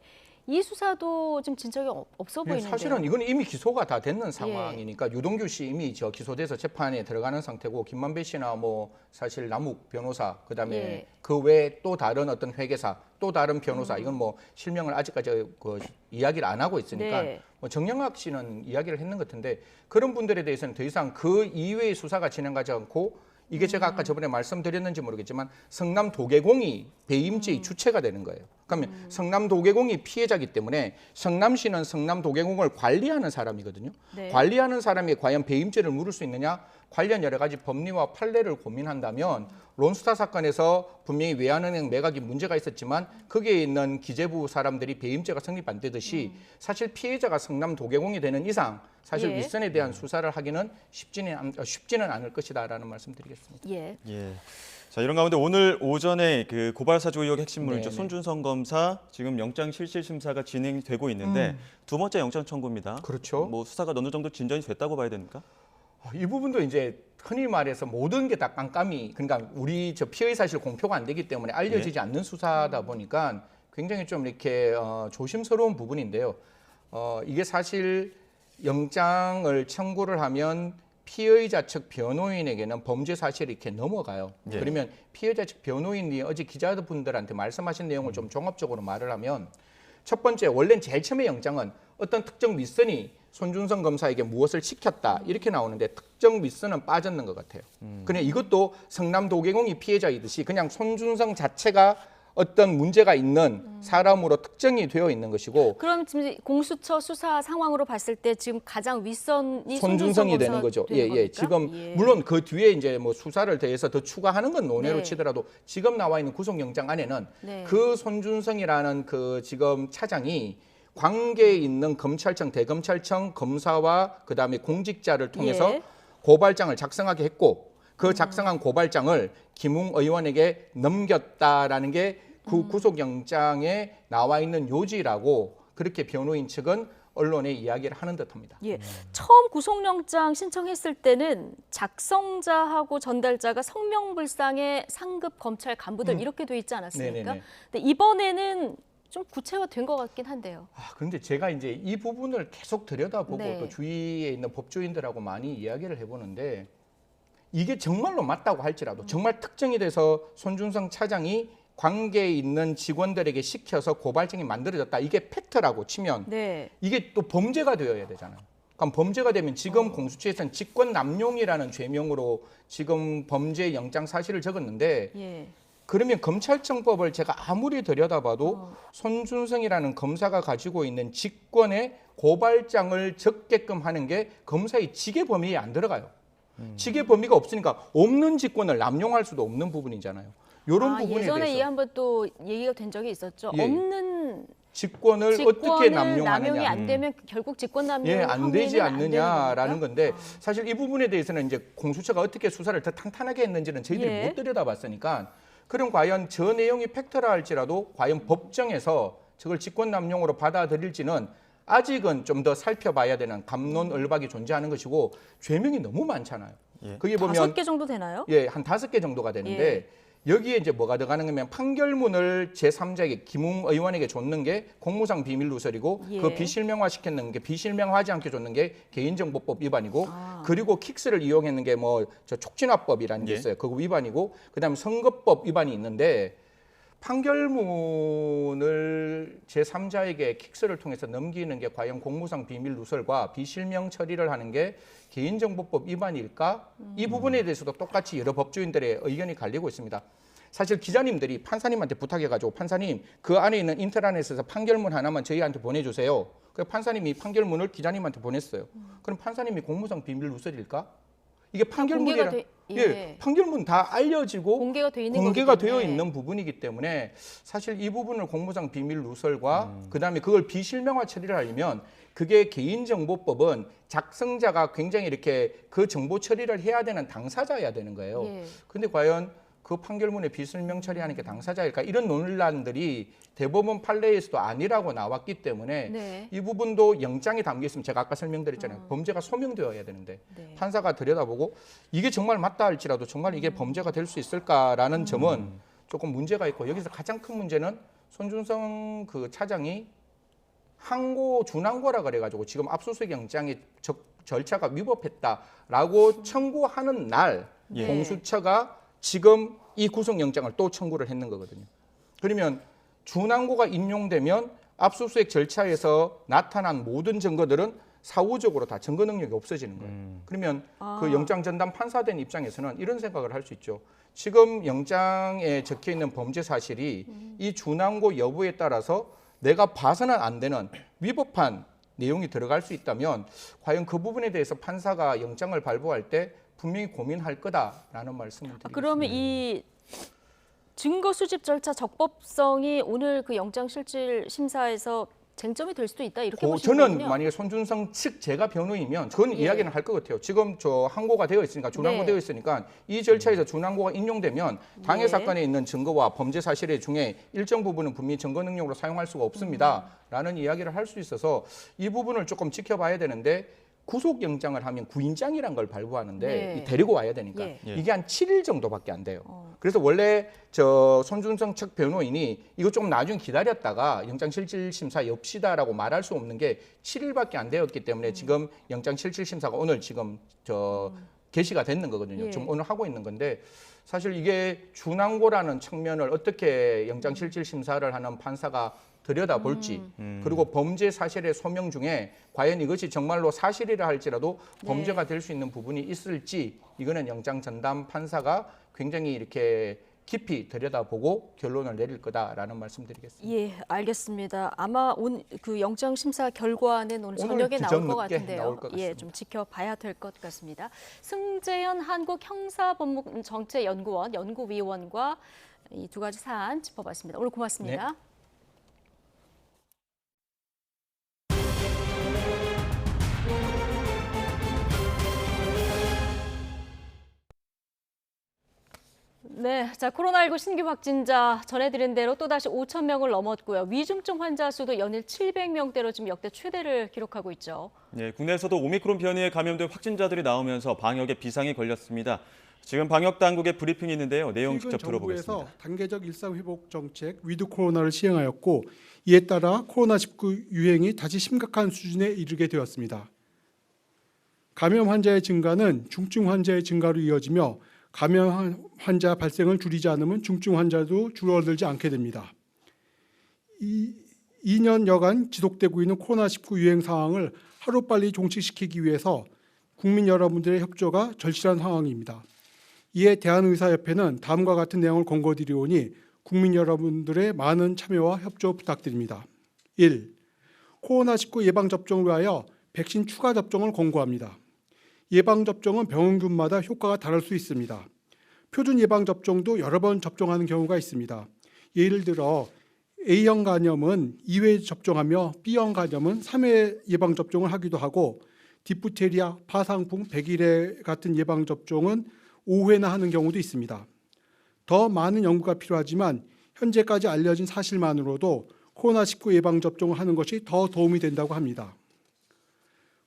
이 수사도 지금 진척이 없어 보이는데요. 사실은 이건 이미 기소가 다 됐는 상황이니까 유동규 씨 이미 기소돼서 재판에 들어가는 상태고 김만배 씨나 뭐 사실 남욱 변호사 그다음에 그 외에 또 다른 어떤 회계사 또 다른 변호사 이건 뭐 실명을 아직까지 그 이야기를 안 하고 있으니까 뭐 정영학 씨는 이야기를 했는 것 같은데 그런 분들에 대해서는 더 이상 그 이외의 수사가 진행하지 않고 이게 제가 아까 저번에 말씀드렸는지 모르겠지만 성남도계공이 배임죄의 주체가 되는 거예요. 그러면 성남도계공이 피해자이기 때문에 성남시는 성남도계공을 관리하는 사람이거든요. 관리하는 사람이 과연 배임죄를 물을 수 있느냐? 관련 여러 가지 법리와 판례를 고민한다면 론스타 사건에서 분명히 외환은행 매각이 문제가 있었지만 거기에 있는 기재부 사람들이 배임죄가 성립 안 되듯이 사실 피해자가 성남도계공이 되는 이상 사실 윗선에 대한 수사를 하기는 쉽지는 않을 것이다라는 말씀드리겠습니다. 자, 이런 가운데 오늘 오전에 그 고발 사주 의혹 핵심물이죠. 손준성 검사 지금 영장 실질 심사가 진행되고 있는데 두 번째 영장 청구입니다. 그렇죠. 뭐 수사가 어느 정도 진전이 됐다고 봐야 됩니까? 이 부분도 이제 흔히 말해서 모든 게 다 깜깜이 그러니까 우리 피의 사실 공표가 안 되기 때문에 알려지지 않는 수사다 보니까 굉장히 좀 이렇게 조심스러운 부분인데요. 이게 사실 영장을 청구를 하면 피의자 측 변호인에게는 범죄 사실이 이렇게 넘어가요. 그러면 피의자 측 변호인이 어제 기자분들한테 말씀하신 내용을 좀 종합적으로 말을 하면 첫 번째 원래는 제일 처음에 영장은 어떤 특정 윗선이 손준성 검사에게 무엇을 시켰다 이렇게 나오는데 특정 미수는 빠졌는 것 같아요. 그냥 이것도 성남 도계공이 피해자이듯이 그냥 손준성 자체가 어떤 문제가 있는 사람으로 특정이 되어 있는 것이고 그럼 지금 공수처 수사 상황으로 봤을 때 지금 가장 윗선이 손준성이 되는 거죠. 예. 지금 물론 그 뒤에 이제 뭐 수사를 더해서 더 추가하는 건 논외로 네. 치더라도 지금 나와 있는 구속영장 안에는 네. 그 손준성이라는 그 지금 차장이 관계에 있는 검찰청, 대검찰청 검사와 그다음에 공직자를 통해서 예. 고발장을 작성하게 했고 그 작성한 고발장을 김웅 의원에게 넘겼다라는 게 그 구속영장에 나와 있는 요지라고 그렇게 변호인 측은 언론에 이야기를 하는 듯합니다. 예, 처음 구속영장 신청했을 때는 작성자하고 전달자가 성명불상의 상급 검찰 간부들 이렇게 돼 있지 않았습니까? 네네네. 근데 이번에는 좀 구체화된 것 같긴 한데요. 그런데 제가 이제 이 부분을 계속 들여다보고 네. 또 주위에 있는 법조인들하고 많이 이야기를 해보는데 이게 정말로 맞다고 할지라도 정말 특정이 돼서 손준성 차장이 관계에 있는 직원들에게 시켜서 고발장이 만들어졌다. 이게 팩트라고 치면 네. 이게 또 범죄가 되어야 되잖아요. 그럼 범죄가 되면 지금 공수처에서는 직권남용이라는 죄명으로 지금 범죄 영장 사실을 적었는데 예. 그러면 검찰청법을 제가 아무리 들여다봐도 손준성이라는 검사가 가지고 있는 직권의 고발장을 적게끔 하는 게 검사의 직의 범위에 안 들어가요. 직의 범위가 없으니까 없는 직권을 남용할 수도 없는 부분이잖아요. 이런 부분에 예전에 대해서 이 한번 또 얘기가 된 적이 있었죠. 예. 없는 직권을 어떻게 남용하느냐. 남용이 안 되면 결국 직권 남용 안 되지 않느냐라는 건데 아. 사실 이 부분에 대해서는 이제 공수처가 어떻게 수사를 더 탄탄하게 했는지는 저희들이 예. 못 들여다봤으니까 그럼 과연 저 내용이 팩트라 할지라도 과연 법정에서 저걸 직권 남용으로 받아들일지는 아직은 좀 더 살펴봐야 되는 갑론을박이 존재하는 것이고 죄명이 너무 많잖아요. 거기 보면 5개 정도 되나요? 예, 한 5개 정도가 되는데 여기에 이제 뭐가 들어가는 거면 판결문을 제3자에게 김웅 의원에게 줬는 게 공무상 비밀 누설이고 그 비실명화 시켰는 게 비실명화하지 않게 줬는 게 개인정보법 위반이고 그리고 킥스를 이용했는 게 뭐 저 촉진화법이라는 게 있어요. 그거 위반이고 그다음에 선거법 위반이 있는데 판결문을 제3자에게 킥스를 통해서 넘기는 게 과연 공무상 비밀 누설과 비실명 처리를 하는 게 개인정보법 위반일까? 이 부분에 대해서도 똑같이 여러 법조인들의 의견이 갈리고 있습니다. 사실 기자님들이 판사님한테 부탁해가지고 판사님 그 안에 있는 인터넷에서 판결문 하나만 저희한테 보내주세요. 그래서 판사님이 판결문을 기자님한테 보냈어요. 그럼 판사님이 공무상 비밀 누설일까? 이게 판결문이라 판결문 다 알려지고 공개가 되어 있는 부분이기 때문에 사실 이 부분을 공무상 비밀 누설과 그다음에 그걸 비실명화 처리를 하려면 그게 개인정보법은 작성자가 굉장히 이렇게 그 정보 처리를 해야 되는 당사자여야 되는 거예요. 근데 과연 그 판결문에 비실명 처리하는 게 당사자일까? 이런 논란들이 대법원 판례에서도 아니라고 나왔기 때문에 이 부분도 영장에 담겨 있으면 제가 아까 설명드렸잖아요. 범죄가 소명되어야 되는데 판사가 들여다보고 이게 정말 맞다 할지라도 정말 이게 범죄가 될 수 있을까라는 점은 조금 문제가 있고 여기서 가장 큰 문제는 손준성 그 차장이 항고 준항고라 그래가지고 지금 압수수색 영장의 절차가 위법했다라고 청구하는 날 공수처가 지금 이 구속영장을 또 청구를 했는 거거든요. 그러면 준항고가 인용되면 압수수색 절차에서 나타난 모든 증거들은 사후적으로 다 증거 능력이 없어지는 거예요. 그러면 그 영장 전담 판사된 입장에서는 이런 생각을 할 수 있죠. 지금 영장에 적혀 있는 범죄 사실이 이 준항고 여부에 따라서 내가 봐서는 안 되는 위법한 내용이 들어갈 수 있다면 과연 그 부분에 대해서 판사가 영장을 발부할 때 분명히 고민할 거다라는 말씀을 드리겠습니다. 그러면 이 증거 수집 절차 적법성이 오늘 그 영장 실질 심사에서 쟁점이 될 수도 있다 이렇게 보시는 거군요. 저는 만약에 손준성 측 제가 변호인이면 그건 이야기는 할 것 같아요. 지금 저 항고가 되어 있으니까 준항고 되어 있으니까 이 절차에서 준항고가 인용되면 당해 사건에 있는 증거와 범죄 사실 중에 일정 부분은 분명히 증거 능력으로 사용할 수가 없습니다라는 이야기를 할 수 있어서 이 부분을 조금 지켜봐야 되는데 구속영장을 하면 구인장이란 걸 발부하는데 데리고 와야 되니까 이게 한 7일 정도밖에 안 돼요. 그래서 원래 저 손준성 측 변호인이 이거 좀 나중에 기다렸다가 영장실질심사 엽시다라고 말할 수 없는 게 7일밖에 안 되었기 때문에 지금 영장실질심사가 오늘 지금 저 게시가 됐는 거거든요. 예. 지금 오늘 하고 있는 건데 사실 이게 준항고라는 측면을 어떻게 영장실질심사를 하는 판사가 들여다볼지 그리고 범죄 사실의 소명 중에 과연 이것이 정말로 사실이라 할지라도 범죄가 될 수 있는 부분이 있을지 이거는 영장 전담 판사가 굉장히 이렇게 깊이 들여다보고 결론을 내릴 거다라는 말씀드리겠습니다. 예, 알겠습니다. 아마 그 영장 심사 결과는 오늘 저녁에 나올 것 같은데요. 나올 것 같습니다. 예, 좀 지켜봐야 될 것 같습니다. 승재현 한국형사법무정책연구원 연구위원과 이 두 가지 사안 짚어봤습니다. 오늘 고맙습니다. 네. 네, 자 코로나19 신규 확진자 전해드린 대로 또다시 5천 명을 넘었고요. 위중증 환자 수도 연일 700명대로 지금 역대 최대를 기록하고 있죠. 네, 국내에서도 오미크론 변이에 감염된 확진자들이 나오면서 방역에 비상이 걸렸습니다. 지금 방역 당국의 브리핑이 있는데요. 내용 직접 들어보겠습니다. 정부에서 단계적 일상회복 정책 위드 코로나를 시행하였고 이에 따라 코로나19 유행이 다시 심각한 수준에 이르게 되었습니다. 감염 환자의 증가는 중증 환자의 증가로 이어지며 감염 환자 발생을 줄이지 않으면 중증 환자도 줄어들지 않게 됩니다. 2년여간 지속되고 있는 코로나19 유행 상황을 하루빨리 종식시키기 위해서 국민 여러분들의 협조가 절실한 상황입니다. 이에 대한의사협회는 다음과 같은 내용을 권고드리오니 국민 여러분들의 많은 참여와 협조 부탁드립니다. 1. 코로나19 예방접종을 위하여 백신 추가 접종을 권고합니다. 예방접종은 병원군마다 효과가 다를 수 있습니다. 표준 예방접종도 여러 번 접종하는 경우가 있습니다. 예를 들어 A형 간염은 2회 접종하며 B형 간염은 3회 예방접종을 하기도 하고 디프테리아, 파상풍, 백일해 같은 예방접종은 5회나 하는 경우도 있습니다. 더 많은 연구가 필요하지만 현재까지 알려진 사실만으로도 코로나19 예방접종을 하는 것이 더 도움이 된다고 합니다.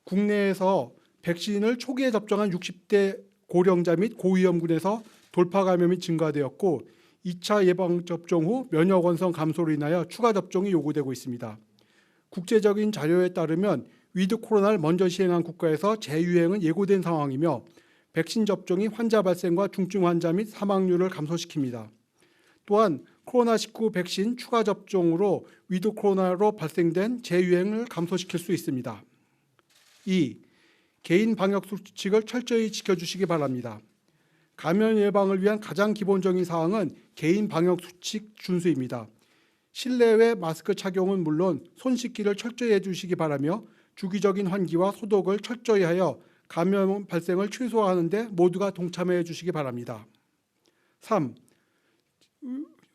국내에서 백신을 초기에 접종한 60대 고령자 및 고위험군에서 돌파 감염이 증가되었고 2차 예방접종 후 면역 원성 감소로 인하여 추가 접종이 요구되고 있습니다. 국제적인 자료에 따르면 위드 코로나를 먼저 시행한 국가에서 재유행은 예고된 상황이며 백신 접종이 환자 발생과 중증 환자 및 사망률을 감소시킵니다. 또한 코로나19 백신 추가 접종으로 위드 코로나로 발생된 재유행을 감소시킬 수 있습니다. 2. 개인 방역 수칙을 철저히 지켜주시기 바랍니다. 감염 예방을 위한 가장 기본적인 사항은 개인 방역 수칙 준수입니다. 실내외 마스크 착용은 물론 손 씻기를 철저히 해주시기 바라며 주기적인 환기와 소독을 철저히 하여 감염 발생을 최소화하는 데 모두가 동참해 주시기 바랍니다. 3.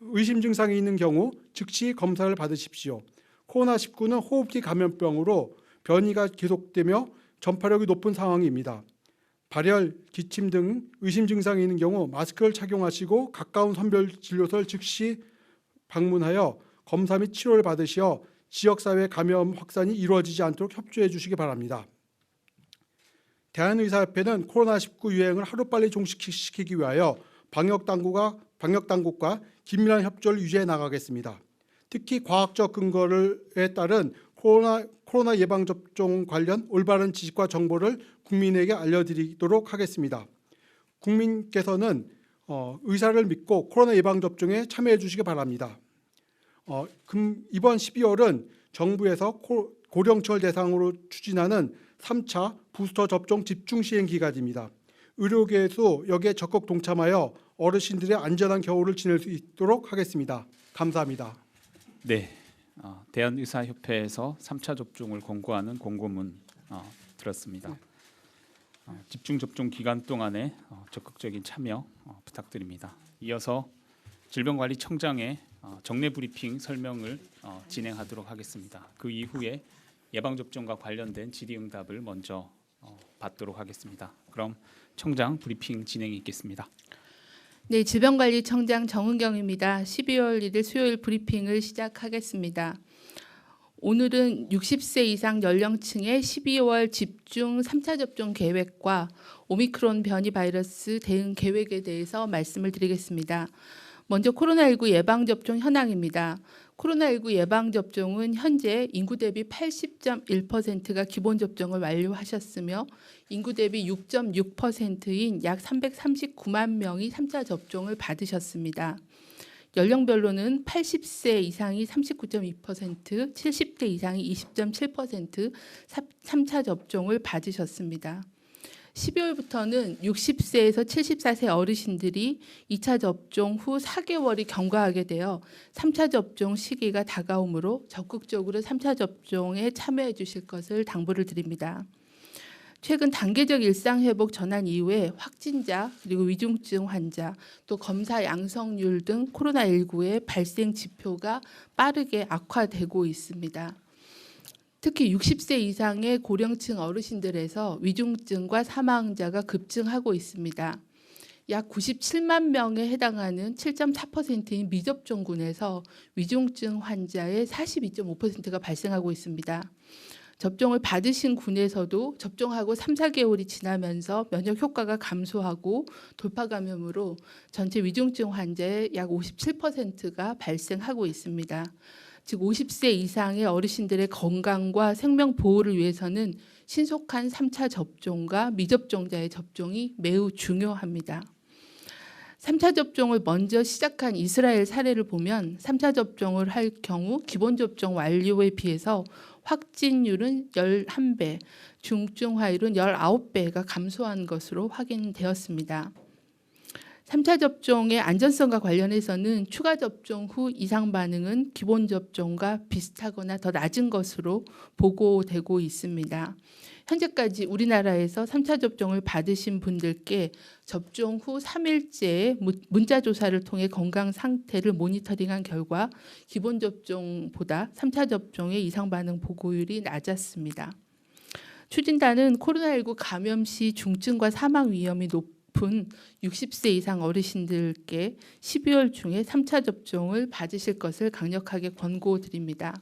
의심 증상이 있는 경우 즉시 검사를 받으십시오. 코로나19는 호흡기 감염병으로 변이가 계속되며 전파력이 높은 상황입니다. 발열, 기침 등 의심 증상이 있는 경우 마스크를 착용하시고 가까운 선별진료소를 즉시 방문하여 검사 및 치료를 받으시어 지역사회 감염 확산이 이루어지지 않도록 협조해 주시기 바랍니다. 대한의사협회는 코로나19 유행을 하루빨리 종식시키기 위하여 방역당국과 긴밀한 협조를 유지해 나가겠습니다. 특히 과학적 근거에 따른 코로나 예방접종 관련 올바른 지식과 정보를 국민에게 알려드리도록 하겠습니다. 국민께서는 의사를 믿고 코로나 예방접종에 참여해 주시기 바랍니다. 이번 12월은 정부에서 고령층을 대상으로 추진하는 3차 부스터 접종 집중 시행 기간입니다. 의료계에서 여기에 적극 동참하여 어르신들의 안전한 겨울을 지낼 수 있도록 하겠습니다. 감사합니다. 네, 대한의사협회에서 3차 접종을 권고하는 공고문 들었습니다. 집중 접종 기간 동안에 적극적인 참여 부탁드립니다. 이어서 질병관리청장의 정례 브리핑 설명을 진행하도록 하겠습니다. 그 이후에 예방접종과 관련된 질의응답을 먼저 받도록 하겠습니다. 그럼 청장 브리핑 진행이 있겠습니다. 네, 질병관리청장 정은경입니다. 12월 1일 수요일 브리핑을 시작하겠습니다. 오늘은 60세 이상 연령층의 12월 집중 3차 접종 계획과 오미크론 변이 바이러스 대응 계획에 대해서 말씀을 드리겠습니다. 먼저 코로나19 예방접종 현황입니다. 코로나19 예방접종은 현재 인구 대비 80.1%가 기본 접종을 완료하셨으며 인구 대비 6.6%인 약 339만 명이 3차 접종을 받으셨습니다. 연령별로는 80세 이상이 39.2%, 70대 이상이 20.7% 3차 접종을 받으셨습니다. 12월부터는 60세에서 74세 어르신들이 2차 접종 후 4개월이 경과하게 되어 3차 접종 시기가 다가오므로 적극적으로 3차 접종에 참여해 주실 것을 당부를 드립니다. 최근 단계적 일상회복 전환 이후에 확진자 그리고 위중증 환자 또 검사 양성률 등 코로나19의 발생 지표가 빠르게 악화되고 있습니다. 특히 60세 이상의 고령층 어르신들에서 위중증과 사망자가 급증하고 있습니다. 약 97만 명에 해당하는 7.4%인 미접종군에서 위중증 환자의 42.5%가 발생하고 있습니다. 접종을 받으신 군에서도 접종하고 3, 4개월이 지나면서 면역 효과가 감소하고 돌파 감염으로 전체 위중증 환자의 약 57%가 발생하고 있습니다. 즉 50세 이상의 어르신들의 건강과 생명 보호를 위해서는 신속한 3차 접종과 미접종자의 접종이 매우 중요합니다. 3차 접종을 먼저 시작한 이스라엘 사례를 보면 3차 접종을 할 경우 기본 접종 완료에 비해서 확진율은 11배, 중증화율은 19배가 감소한 것으로 확인되었습니다. 3차 접종의 안전성과 관련해서는 추가 접종 후 이상 반응은 기본 접종과 비슷하거나 더 낮은 것으로 보고되고 있습니다. 현재까지 우리나라에서 3차 접종을 받으신 분들께 접종 후 3일째에 문자 조사를 통해 건강 상태를 모니터링한 결과 기본 접종보다 3차 접종의 이상 반응 보고율이 낮았습니다. 추진단은 코로나19 감염 시 중증과 사망 위험이 높은 60세 이상 어르신들께 12월 중에 3차 접종을 받으실 것을 강력하게 권고드립니다.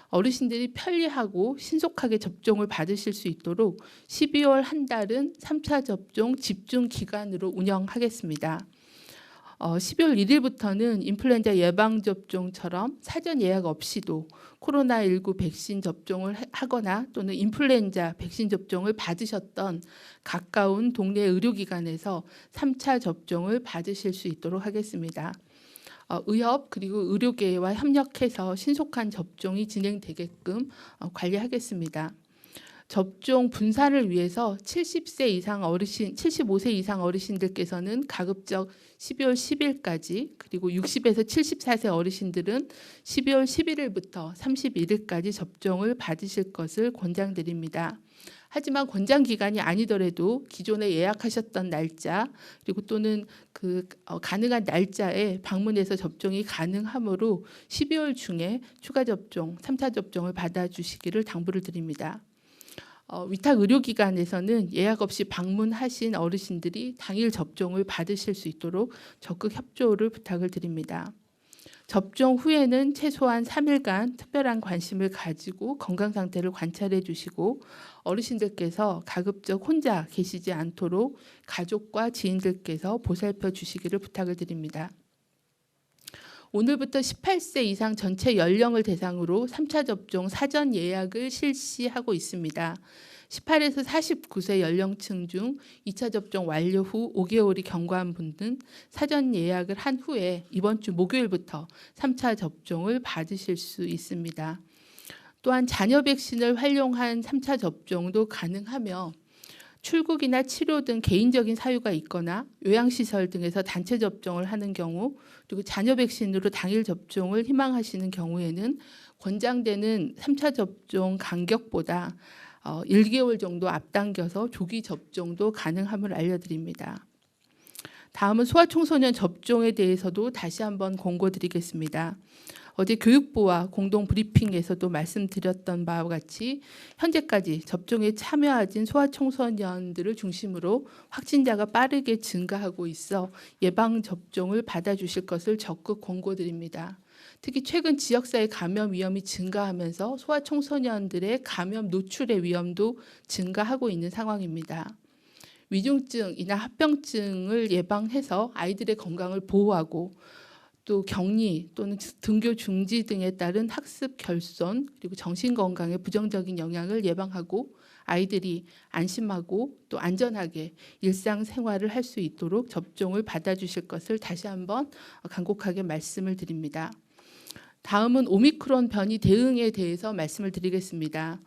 어르신들이 편리하고 신속하게 접종을 받으실 수 있도록 12월 한 달은 3차 접종 집중 기간으로 운영하겠습니다. 12월 1일부터는 인플루엔자 예방접종처럼 사전 예약 없이도 코로나19 백신 접종을 하거나 또는 인플루엔자 백신 접종을 받으셨던 가까운 동네 의료기관에서 3차 접종을 받으실 수 있도록 하겠습니다. 의협 그리고 의료계와 협력해서 신속한 접종이 진행되게끔 관리하겠습니다. 접종 분산을 위해서 70세 이상 어르신, 75세 이상 어르신들께서는 가급적 12월 10일까지 그리고 60에서 74세 어르신들은 12월 11일부터 31일까지 접종을 받으실 것을 권장드립니다. 하지만 권장 기간이 아니더라도 기존에 예약하셨던 날짜 그리고 또는 가능한 날짜에 방문해서 접종이 가능하므로 12월 중에 추가 접종, 3차 접종을 받아주시기를 당부를 드립니다. 위탁 의료기관에서는 예약 없이 방문하신 어르신들이 당일 접종을 받으실 수 있도록 적극 협조를 부탁을 드립니다. 접종 후에는 최소한 3일간 특별한 관심을 가지고 건강 상태를 관찰해 주시고 어르신들께서 가급적 혼자 계시지 않도록 가족과 지인들께서 보살펴 주시기를 부탁을 드립니다. 오늘부터 18세 이상 전체 연령을 대상으로 3차 접종 사전 예약을 실시하고 있습니다. 18에서 49세 연령층 중 2차 접종 완료 후 5개월이 경과한 분들은 사전 예약을 한 후에 이번 주 목요일부터 3차 접종을 받으실 수 있습니다. 또한 자녀 백신을 활용한 3차 접종도 가능하며 출국이나 치료 등 개인적인 사유가 있거나 요양시설 등에서 단체 접종을 하는 경우 그리고 자녀 백신으로 당일 접종을 희망하시는 경우에는 권장되는 3차 접종 간격보다 1개월 정도 앞당겨서 조기 접종도 가능함을 알려드립니다. 다음은 소아청소년 접종에 대해서도 다시 한번 권고드리겠습니다. 어제 교육부와 공동 브리핑에서도 말씀드렸던 바와 같이 현재까지 접종에 참여하신 소아청소년들을 중심으로 확진자가 빠르게 증가하고 있어 예방접종을 받아주실 것을 적극 권고드립니다. 특히 최근 지역사회 감염 위험이 증가하면서 소아청소년들의 감염 노출의 위험도 증가하고 있는 상황입니다. 위중증이나 합병증을 예방해서 아이들의 건강을 보호하고 또 격리 또는 등교 중지 등에 따른 학습 결손 그리고 정신 건강에 부정적인 영향을 예방하고 아이들이 안심하고 또 안전하게 일상생활을 할 수 있도록 접종을 받아주실 것을 다시 한번 간곡하게 말씀을 드립니다. 다음은 오미크론 변이 대응에 대해서 말씀을 드리겠습니다.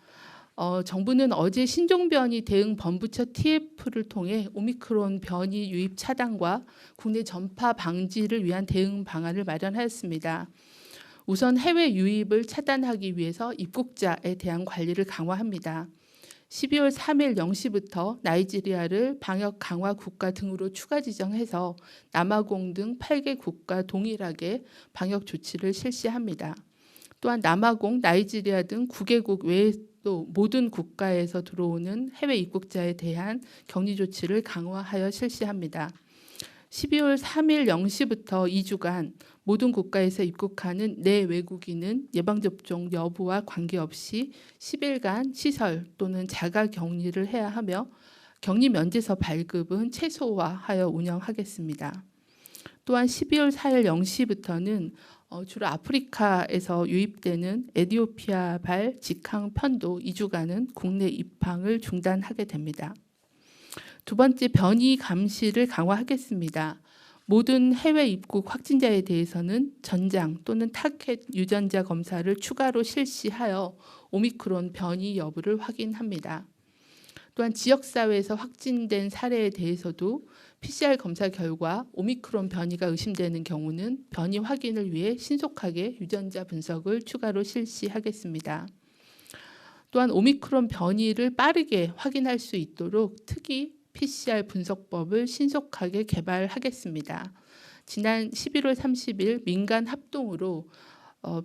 정부는 어제 신종변이 대응 본부처 TF를 통해 오미크론 변이 유입 차단과 국내 전파 방지를 위한 대응 방안을 마련하였습니다. 우선 해외 유입을 차단하기 위해서 입국자에 대한 관리를 강화합니다. 12월 3일 0시부터 나이지리아를 방역 강화 국가 등으로 추가 지정해서 남아공 등 8개 국가 동일하게 방역 조치를 실시합니다. 또한 남아공, 나이지리아 등 9개국 외에 또 모든 국가에서 들어오는 해외 입국자에 대한 격리 조치를 강화하여 실시합니다. 12월 3일 0시부터 2주간 모든 국가에서 입국하는 내 외국인은 예방접종 여부와 관계없이 10일간 시설 또는 자가 격리를 해야 하며 격리 면제서 발급은 최소화하여 운영하겠습니다. 또한 12월 4일 0시부터는 주로 아프리카에서 유입되는 에티오피아발 직항편도 2주간은 국내 입항을 중단하게 됩니다. 두 번째, 변이 감시를 강화하겠습니다. 모든 해외 입국 확진자에 대해서는 전장 또는 타켓 유전자 검사를 추가로 실시하여 오미크론 변이 여부를 확인합니다. 또한 지역사회에서 확진된 사례에 대해서도 PCR 검사 결과 오미크론 변이가 의심되는 경우는 변이 확인을 위해 신속하게 유전자 분석을 추가로 실시하겠습니다. 또한 오미크론 변이를 빠르게 확인할 수 있도록 특이 PCR 분석법을 신속하게 개발하겠습니다. 지난 11월 30일 민간 합동으로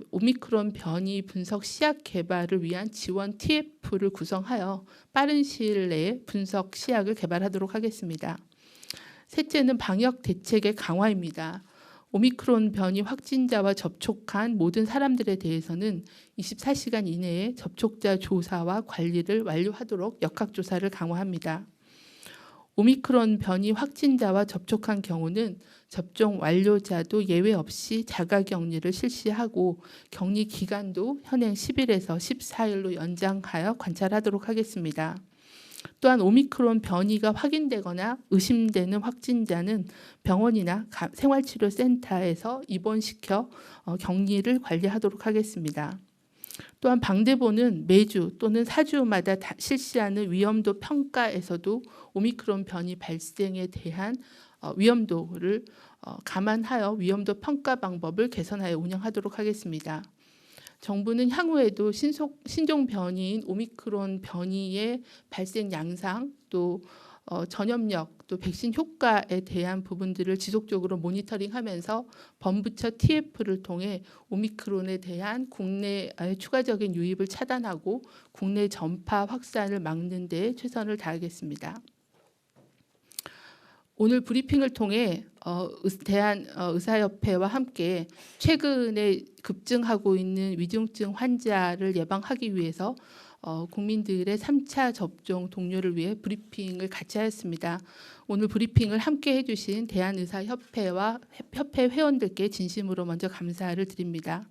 오미크론 변이 분석 시약 개발을 위한 지원 TF를 구성하여 빠른 시일 내에 분석 시약을 개발하도록 하겠습니다. 셋째는 방역 대책의 강화입니다. 오미크론 변이 확진자와 접촉한 모든 사람들에 대해서는 24시간 이내에 접촉자 조사와 관리를 완료하도록 역학조사를 강화합니다. 오미크론 변이 확진자와 접촉한 경우는 접종 완료자도 예외 없이 자가격리를 실시하고 격리 기간도 현행 10일에서 14일로 연장하여 관찰하도록 하겠습니다. 또한 오미크론 변이가 확인되거나 의심되는 확진자는 병원이나 생활치료센터에서 입원시켜 격리를 관리하도록 하겠습니다. 또한 방대본은 매주 또는 4주마다 실시하는 위험도 평가에서도 오미크론 변이 발생에 대한 위험도를 감안하여 위험도 평가 방법을 개선하여 운영하도록 하겠습니다. 정부는 향후에도 신종 변이인 오미크론 변이의 발생 양상 또 전염력 또 백신 효과에 대한 부분들을 지속적으로 모니터링하면서 본부처 TF를 통해 오미크론에 대한 국내의 추가적인 유입을 차단하고 국내 전파 확산을 막는 데 최선을 다하겠습니다. 오늘 브리핑을 통해 대한의사협회와 함께 최근에 급증하고 있는 위중증 환자를 예방하기 위해서 국민들의 3차 접종 동료를 위해 브리핑을 같이 하였습니다. 오늘 브리핑을 함께 해주신 대한의사협회와 협회 회원들께 진심으로 먼저 감사를 드립니다.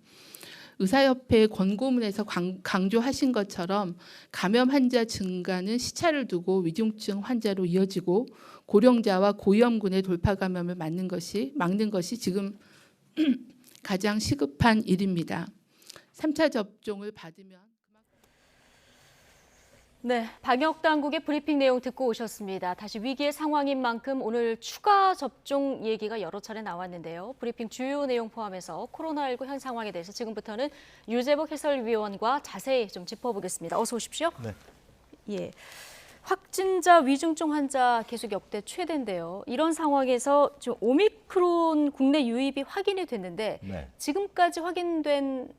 의사협회 권고문에서 강조하신 것처럼 감염 환자 증가는 시차를 두고 위중증 환자로 이어지고 고령자와 고위험군의 돌파 감염을 막는 것이 지금 가장 시급한 일입니다. 3차 접종을 받으면 네, 방역 당국의 브리핑 내용 듣고 오셨습니다. 다시 위기의 상황인 만큼 오늘 추가 접종 얘기가 여러 차례 나왔는데요. 브리핑 주요 내용 포함해서 코로나19 현 상황에 대해서 지금부터는 유재복 해설위원과 자세히 좀 짚어보겠습니다. 어서 오십시오. 네. 예. 확진자, 위중증 환자 계속 역대 최대인데요. 이런 상황에서 지금 오미크론 국내 유입이 확인이 됐는데 네. 지금까지 확인된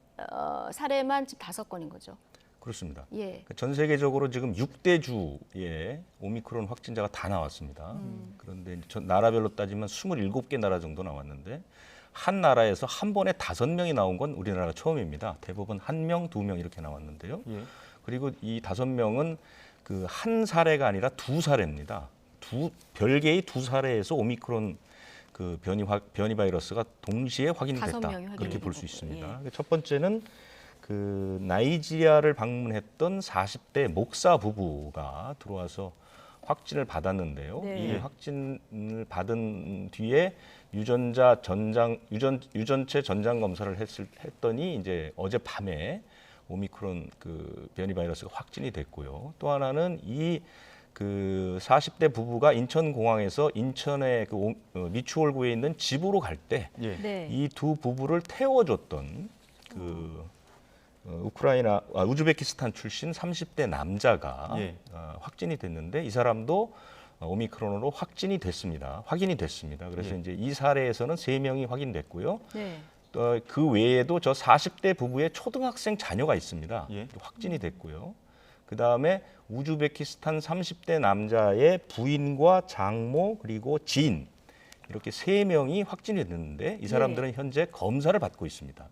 사례만 지금 5건인 거죠. 그렇습니다. 예. 전 세계적으로 지금 6대 주에 오미크론 확진자가 다 나왔습니다. 그런데 나라별로 따지면 27개 나라 정도 나왔는데 한 나라에서 한 번에 5명이 나온 건 우리나라가 처음입니다. 대부분 1명, 2명 이렇게 나왔는데요. 예. 그리고 이 5명은 그 한 사례가 아니라 2사례입니다. 별개의 2사례에서 오미크론 그 변이 바이러스가 동시에 확인됐다. 5명이 그렇게 볼 수 확인된 있습니다. 거고, 첫 번째는 그 나이지리아를 방문했던 40대 목사 부부가 들어와서 확진을 받았는데요. 네. 이 확진을 받은 뒤에 유전체 전장 검사를 했더니 이제 어젯밤에 오미크론 그 변이 바이러스가 확진이 됐고요. 또 하나는 이 그 40대 부부가 인천공항에서 인천의 그 미추홀구에 있는 집으로 갈 때 이 두 부부를 태워줬던 그 우즈베키스탄 출신 30대 남자가 확진이 됐는데 이 사람도 오미크론으로 확인이 됐습니다. 그래서 이제 이 사례에서는 3명이 확인됐고요. 그 외에도 저 40대 부부의 초등학생 자녀가 있습니다. 확진이 됐고요. 그 다음에 우즈베키스탄 30대 남자의 부인과 장모 그리고 지인 이렇게 3명이 확진이 됐는데 이 사람들은 현재 검사를 받고 있습니다.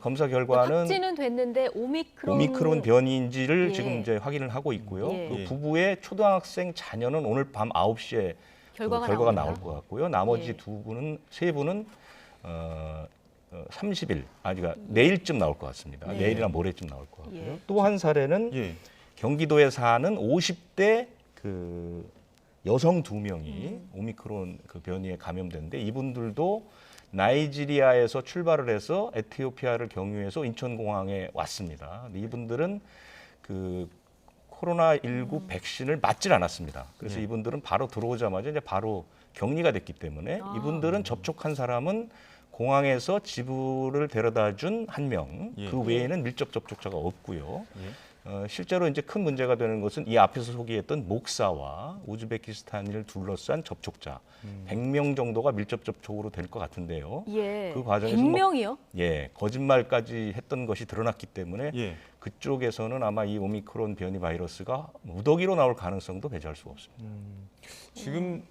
검사 결과는 확진은 됐는데 오미크론 변이인지를 지금 이제 확인을 하고 있고요. 예. 그 부부의 초등학생 자녀는 오늘 밤 9시에 결과가 나올 것 같고요. 나머지 세 분은 30일, 그러니까 내일쯤 나올 것 같습니다. 내일이나 모레쯤 나올 것 같고요. 또 한 사례는 경기도에 사는 50대 그 여성 2명이 오미크론 그 변이에 감염됐는데 이분들도 나이지리아에서 출발을 해서 에티오피아를 경유해서 인천공항에 왔습니다. 근데 이분들은 그 코로나19 백신을 맞질 않았습니다. 그래서 이분들은 바로 들어오자마자 이제 바로 격리가 됐기 때문에 이분들은 접촉한 사람은 공항에서 집을 데려다 준 1명, 그 외에는 밀접 접촉자가 없고요. 실제로 이제 큰 문제가 되는 것은 이 앞에서 소개했던 목사와 우즈베키스탄을 둘러싼 접촉자 100명 정도가 밀접 접촉으로 될 것 같은데요. 그 과정에서 100명이요? 거짓말까지 했던 것이 드러났기 때문에 그쪽에서는 아마 이 오미크론 변이 바이러스가 무더기로 나올 가능성도 배제할 수가 없습니다. 지금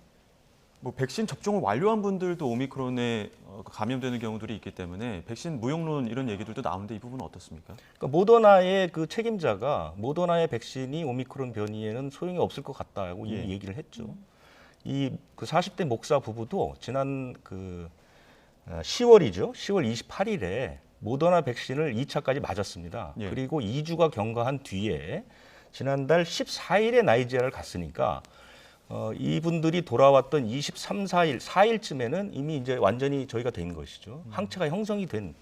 뭐 백신 접종을 완료한 분들도 오미크론에 감염되는 경우들이 있기 때문에 백신 무용론 이런 얘기들도 나오는데 이 부분은 어떻습니까? 그러니까 모더나의 그 책임자가 모더나의 백신이 오미크론 변이에는 소용이 없을 것 같다고 이 얘기를 했죠. 이 그 40대 목사 부부도 지난 그 10월 28일에 모더나 백신을 2차까지 맞았습니다. 그리고 2주가 경과한 뒤에 지난달 14일에 나이지리아를 갔으니까 이분들이 돌아왔던 23, 4일쯤에는 이미 이제 완전히 저희가 된 것이죠. 항체가 형성이 된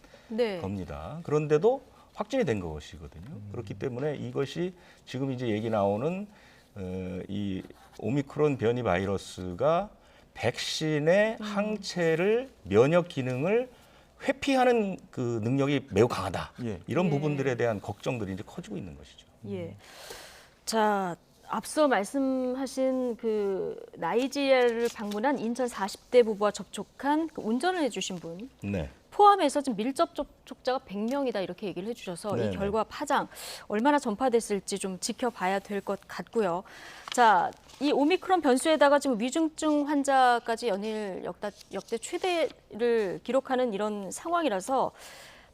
겁니다. 그런데도 확진이 된 것이거든요. 그렇기 때문에 이것이 지금 이제 얘기 나오는 이 오미크론 변이 바이러스가 백신의 항체를 면역 기능을 회피하는 그 능력이 매우 강하다. 이런 부분들에 대한 걱정들이 이제 커지고 있는 것이죠. 자. 앞서 말씀하신 그 나이지리아를 방문한 인천 40대 부부와 접촉한 그 운전을 해주신 분 포함해서 지금 밀접 접촉자가 100명이다 이렇게 얘기를 해주셔서 이 결과 파장 얼마나 전파됐을지 좀 지켜봐야 될 것 같고요. 자, 이 오미크론 변수에다가 지금 위중증 환자까지 연일 역대 최대를 기록하는 이런 상황이라서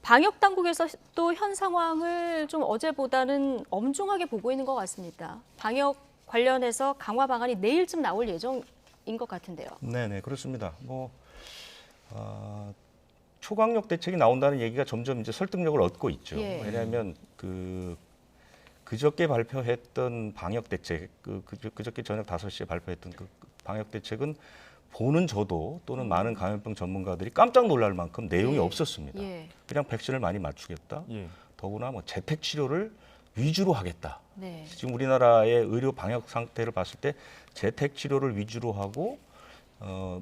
방역 당국에서 또 현 상황을 좀 어제보다는 엄중하게 보고 있는 것 같습니다. 방역 관련해서 강화 방안이 내일쯤 나올 예정인 것 같은데요. 네, 그렇습니다. 초강력 대책이 나온다는 얘기가 점점 이제 설득력을 얻고 있죠. 왜냐하면 그저께 발표했던 방역 대책, 그저께 저녁 5시에 발표했던 그 방역 대책은 보는 저도 또는 많은 감염병 전문가들이 깜짝 놀랄 만큼 내용이 없었습니다. 그냥 백신을 많이 맞추겠다. 더구나 뭐 재택 치료를 위주로 하겠다. 지금 우리나라의 의료 방역 상태를 봤을 때 재택 치료를 위주로 하고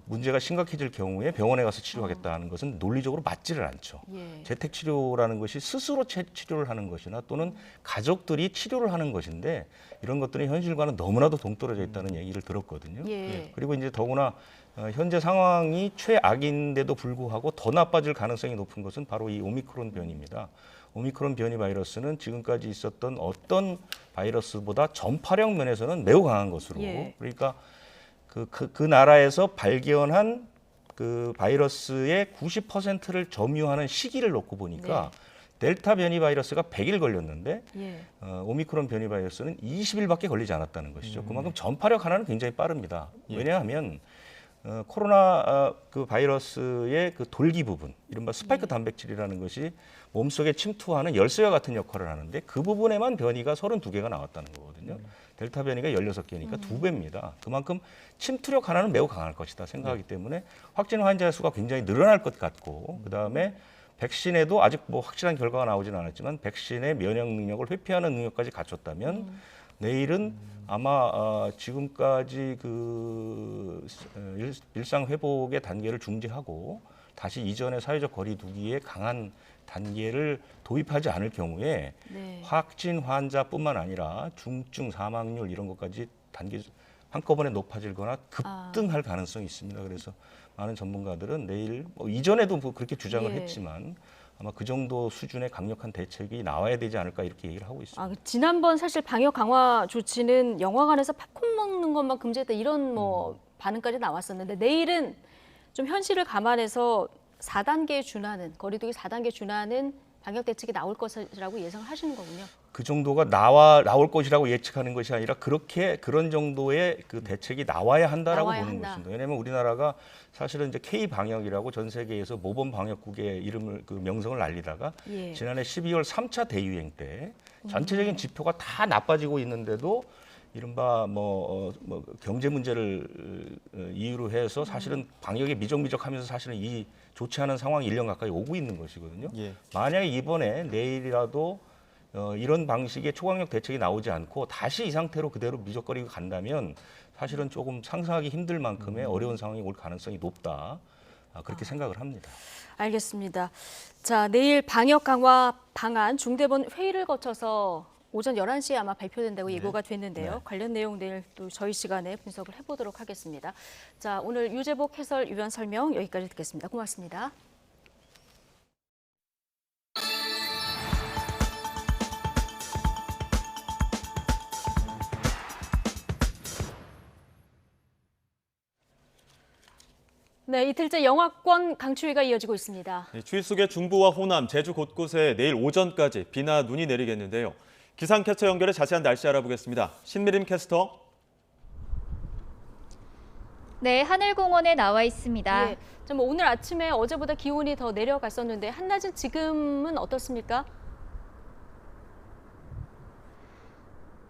문제가 심각해질 경우에 병원에 가서 치료하겠다는 것은 논리적으로 맞지를 않죠. 재택 치료라는 것이 스스로 치료를 하는 것이나 또는 가족들이 치료를 하는 것인데 이런 것들이 현실과는 너무나도 동떨어져 있다는 얘기를 들었거든요. 그리고 이제 더구나 현재 상황이 최악인데도 불구하고 더 나빠질 가능성이 높은 것은 바로 이 오미크론 변이입니다. 오미크론 변이 바이러스는 지금까지 있었던 어떤 바이러스보다 전파력 면에서는 매우 강한 것으로 그러니까 그 나라에서 발견한 그 바이러스의 90%를 점유하는 시기를 놓고 보니까 델타 변이 바이러스가 100일 걸렸는데 오미크론 변이 바이러스는 20일밖에 걸리지 않았다는 것이죠. 그만큼 전파력 하나는 굉장히 빠릅니다. 왜냐하면 코로나 그 바이러스의 그 돌기 부분, 이른바 스파이크 단백질이라는 것이 몸속에 침투하는 열쇠와 같은 역할을 하는데 그 부분에만 변이가 32개가 나왔다는 거거든요. 델타 변이가 16개니까 2배입니다. 그만큼 침투력 하나는 매우 강할 것이다 생각하기 때문에 확진 환자 수가 굉장히 늘어날 것 같고, 그다음에 백신에도 아직 뭐 확실한 결과가 나오지는 않았지만 백신의 면역 능력을 회피하는 능력까지 갖췄다면 내일은 아마 지금까지 그 일상 회복의 단계를 중지하고 다시 이전의 사회적 거리 두기에 강한 단계를 도입하지 않을 경우에 확진 환자뿐만 아니라 중증 사망률 이런 것까지 단계 한꺼번에 높아질거나 급등할 가능성이 있습니다. 그래서 많은 전문가들은 내일 이전에도 뭐 그렇게 주장을 했지만 아마 그 정도 수준의 강력한 대책이 나와야 되지 않을까 이렇게 얘기를 하고 있습니다. 지난번 사실 방역 강화 조치는 영화관에서 팝콘 먹는 것만 금지했다 이런 뭐 반응까지 나왔었는데 내일은 좀 현실을 감안해서 4단계에 준하는 거리두기 4단계에 준하는 방역 대책이 나올 것이라고 예상을 하시는 거군요. 그 정도가 나올 것이라고 예측하는 것이 아니라 그런 정도의 그 대책이 나와야 한다라고 보는 것입니다. 왜냐하면 우리나라가 사실은 이제 K 방역이라고 전 세계에서 모범 방역국의 이름을 그 명성을 날리다가 지난해 12월 3차 대유행 때 전체적인 지표가 다 나빠지고 있는데도 이른바 경제 문제를 이유로 해서 사실은 방역에 미적미적하면서 사실은 이 좋지 않은 상황이 1년 가까이 오고 있는 것이거든요. 만약에 이번에 내일이라도 이런 방식의 초강력 대책이 나오지 않고 다시 이 상태로 그대로 미적거리고 간다면 사실은 조금 상상하기 힘들 만큼의 어려운 상황이 올 가능성이 높다. 그렇게 생각을 합니다. 알겠습니다. 자, 내일 방역 강화 방안 중대본 회의를 거쳐서 오전 11시에 아마 발표된다고 예고가 됐는데요. 관련 내용 내일 또 저희 시간에 분석을 해보도록 하겠습니다. 자, 오늘 유재복 해설위원 설명 여기까지 듣겠습니다. 고맙습니다. 네, 이틀째 영하권 강추위가 이어지고 있습니다. 추위 속에 중부와 호남, 제주 곳곳에 내일 오전까지 비나 눈이 내리겠는데요. 기상캐스터 연결해 자세한 날씨 알아보겠습니다. 신미림 캐스터. 네, 하늘공원에 나와 있습니다. 예, 오늘 아침에 어제보다 기온이 더 내려갔었는데 한낮은 지금은 어떻습니까?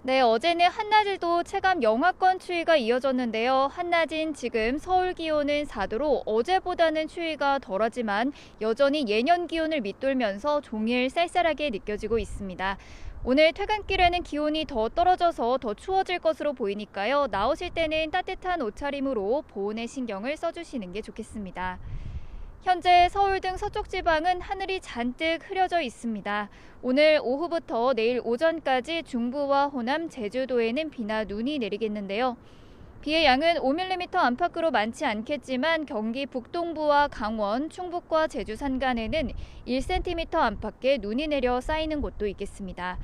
네, 어제는 한낮에도 체감 영하권 추위가 이어졌는데요. 한낮인 지금 서울 기온은 4도로 어제보다는 추위가 덜하지만 여전히 예년 기온을 밑돌면서 종일 쌀쌀하게 느껴지고 있습니다. 오늘 퇴근길에는 기온이 더 떨어져서 더 추워질 것으로 보이니까요. 나오실 때는 따뜻한 옷차림으로 보온에 신경을 써주시는 게 좋겠습니다. 현재 서울 등 서쪽 지방은 하늘이 잔뜩 흐려져 있습니다. 오늘 오후부터 내일 오전까지 중부와 호남, 제주도에는 비나 눈이 내리겠는데요. 비의 양은 5mm 안팎으로 많지 않겠지만 경기 북동부와 강원, 충북과 제주 산간에는 1cm 안팎의 눈이 내려 쌓이는 곳도 있겠습니다.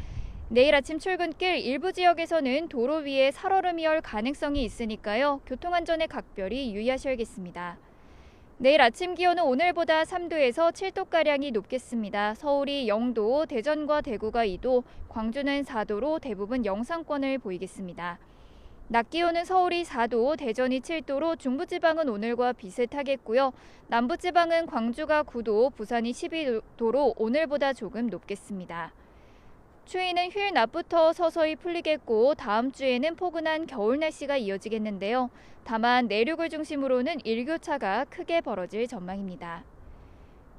내일 아침 출근길 일부 지역에서는 도로 위에 살얼음이 올 가능성이 있으니까요. 교통안전에 각별히 유의하셔야겠습니다. 내일 아침 기온은 오늘보다 3도에서 7도가량이 높겠습니다. 서울이 0도, 대전과 대구가 2도, 광주는 4도로 대부분 영상권을 보이겠습니다. 낮 기온은 서울이 4도, 대전이 7도로 중부지방은 오늘과 비슷하겠고요. 남부지방은 광주가 9도, 부산이 12도로 오늘보다 조금 높겠습니다. 추위는 휴일 낮부터 서서히 풀리겠고 다음 주에는 포근한 겨울 날씨가 이어지겠는데요. 다만 내륙을 중심으로는 일교차가 크게 벌어질 전망입니다.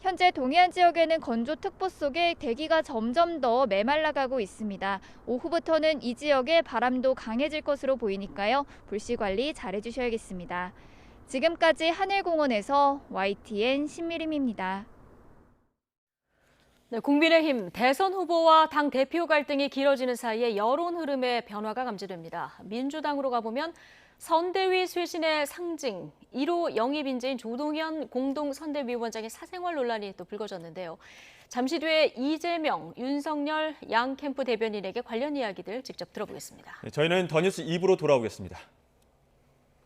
현재 동해안 지역에는 건조특보 속에 대기가 점점 더 메말라가고 있습니다. 오후부터는 이 지역에 바람도 강해질 것으로 보이니까요. 불씨 관리 잘해주셔야겠습니다. 지금까지 하늘공원에서 YTN 신미림입니다. 네, 국민의힘 대선 후보와 당 대표 갈등이 길어지는 사이에 여론 흐름의 변화가 감지됩니다. 민주당으로 가보면 선대위 쇄신의 상징, 1호 영입 인재인 조동현 공동선대위원장의 사생활 논란이 또 불거졌는데요. 잠시 뒤에 이재명, 윤석열 양 캠프 대변인에게 관련 이야기들 직접 들어보겠습니다. 저희는 더 뉴스 2부로 돌아오겠습니다.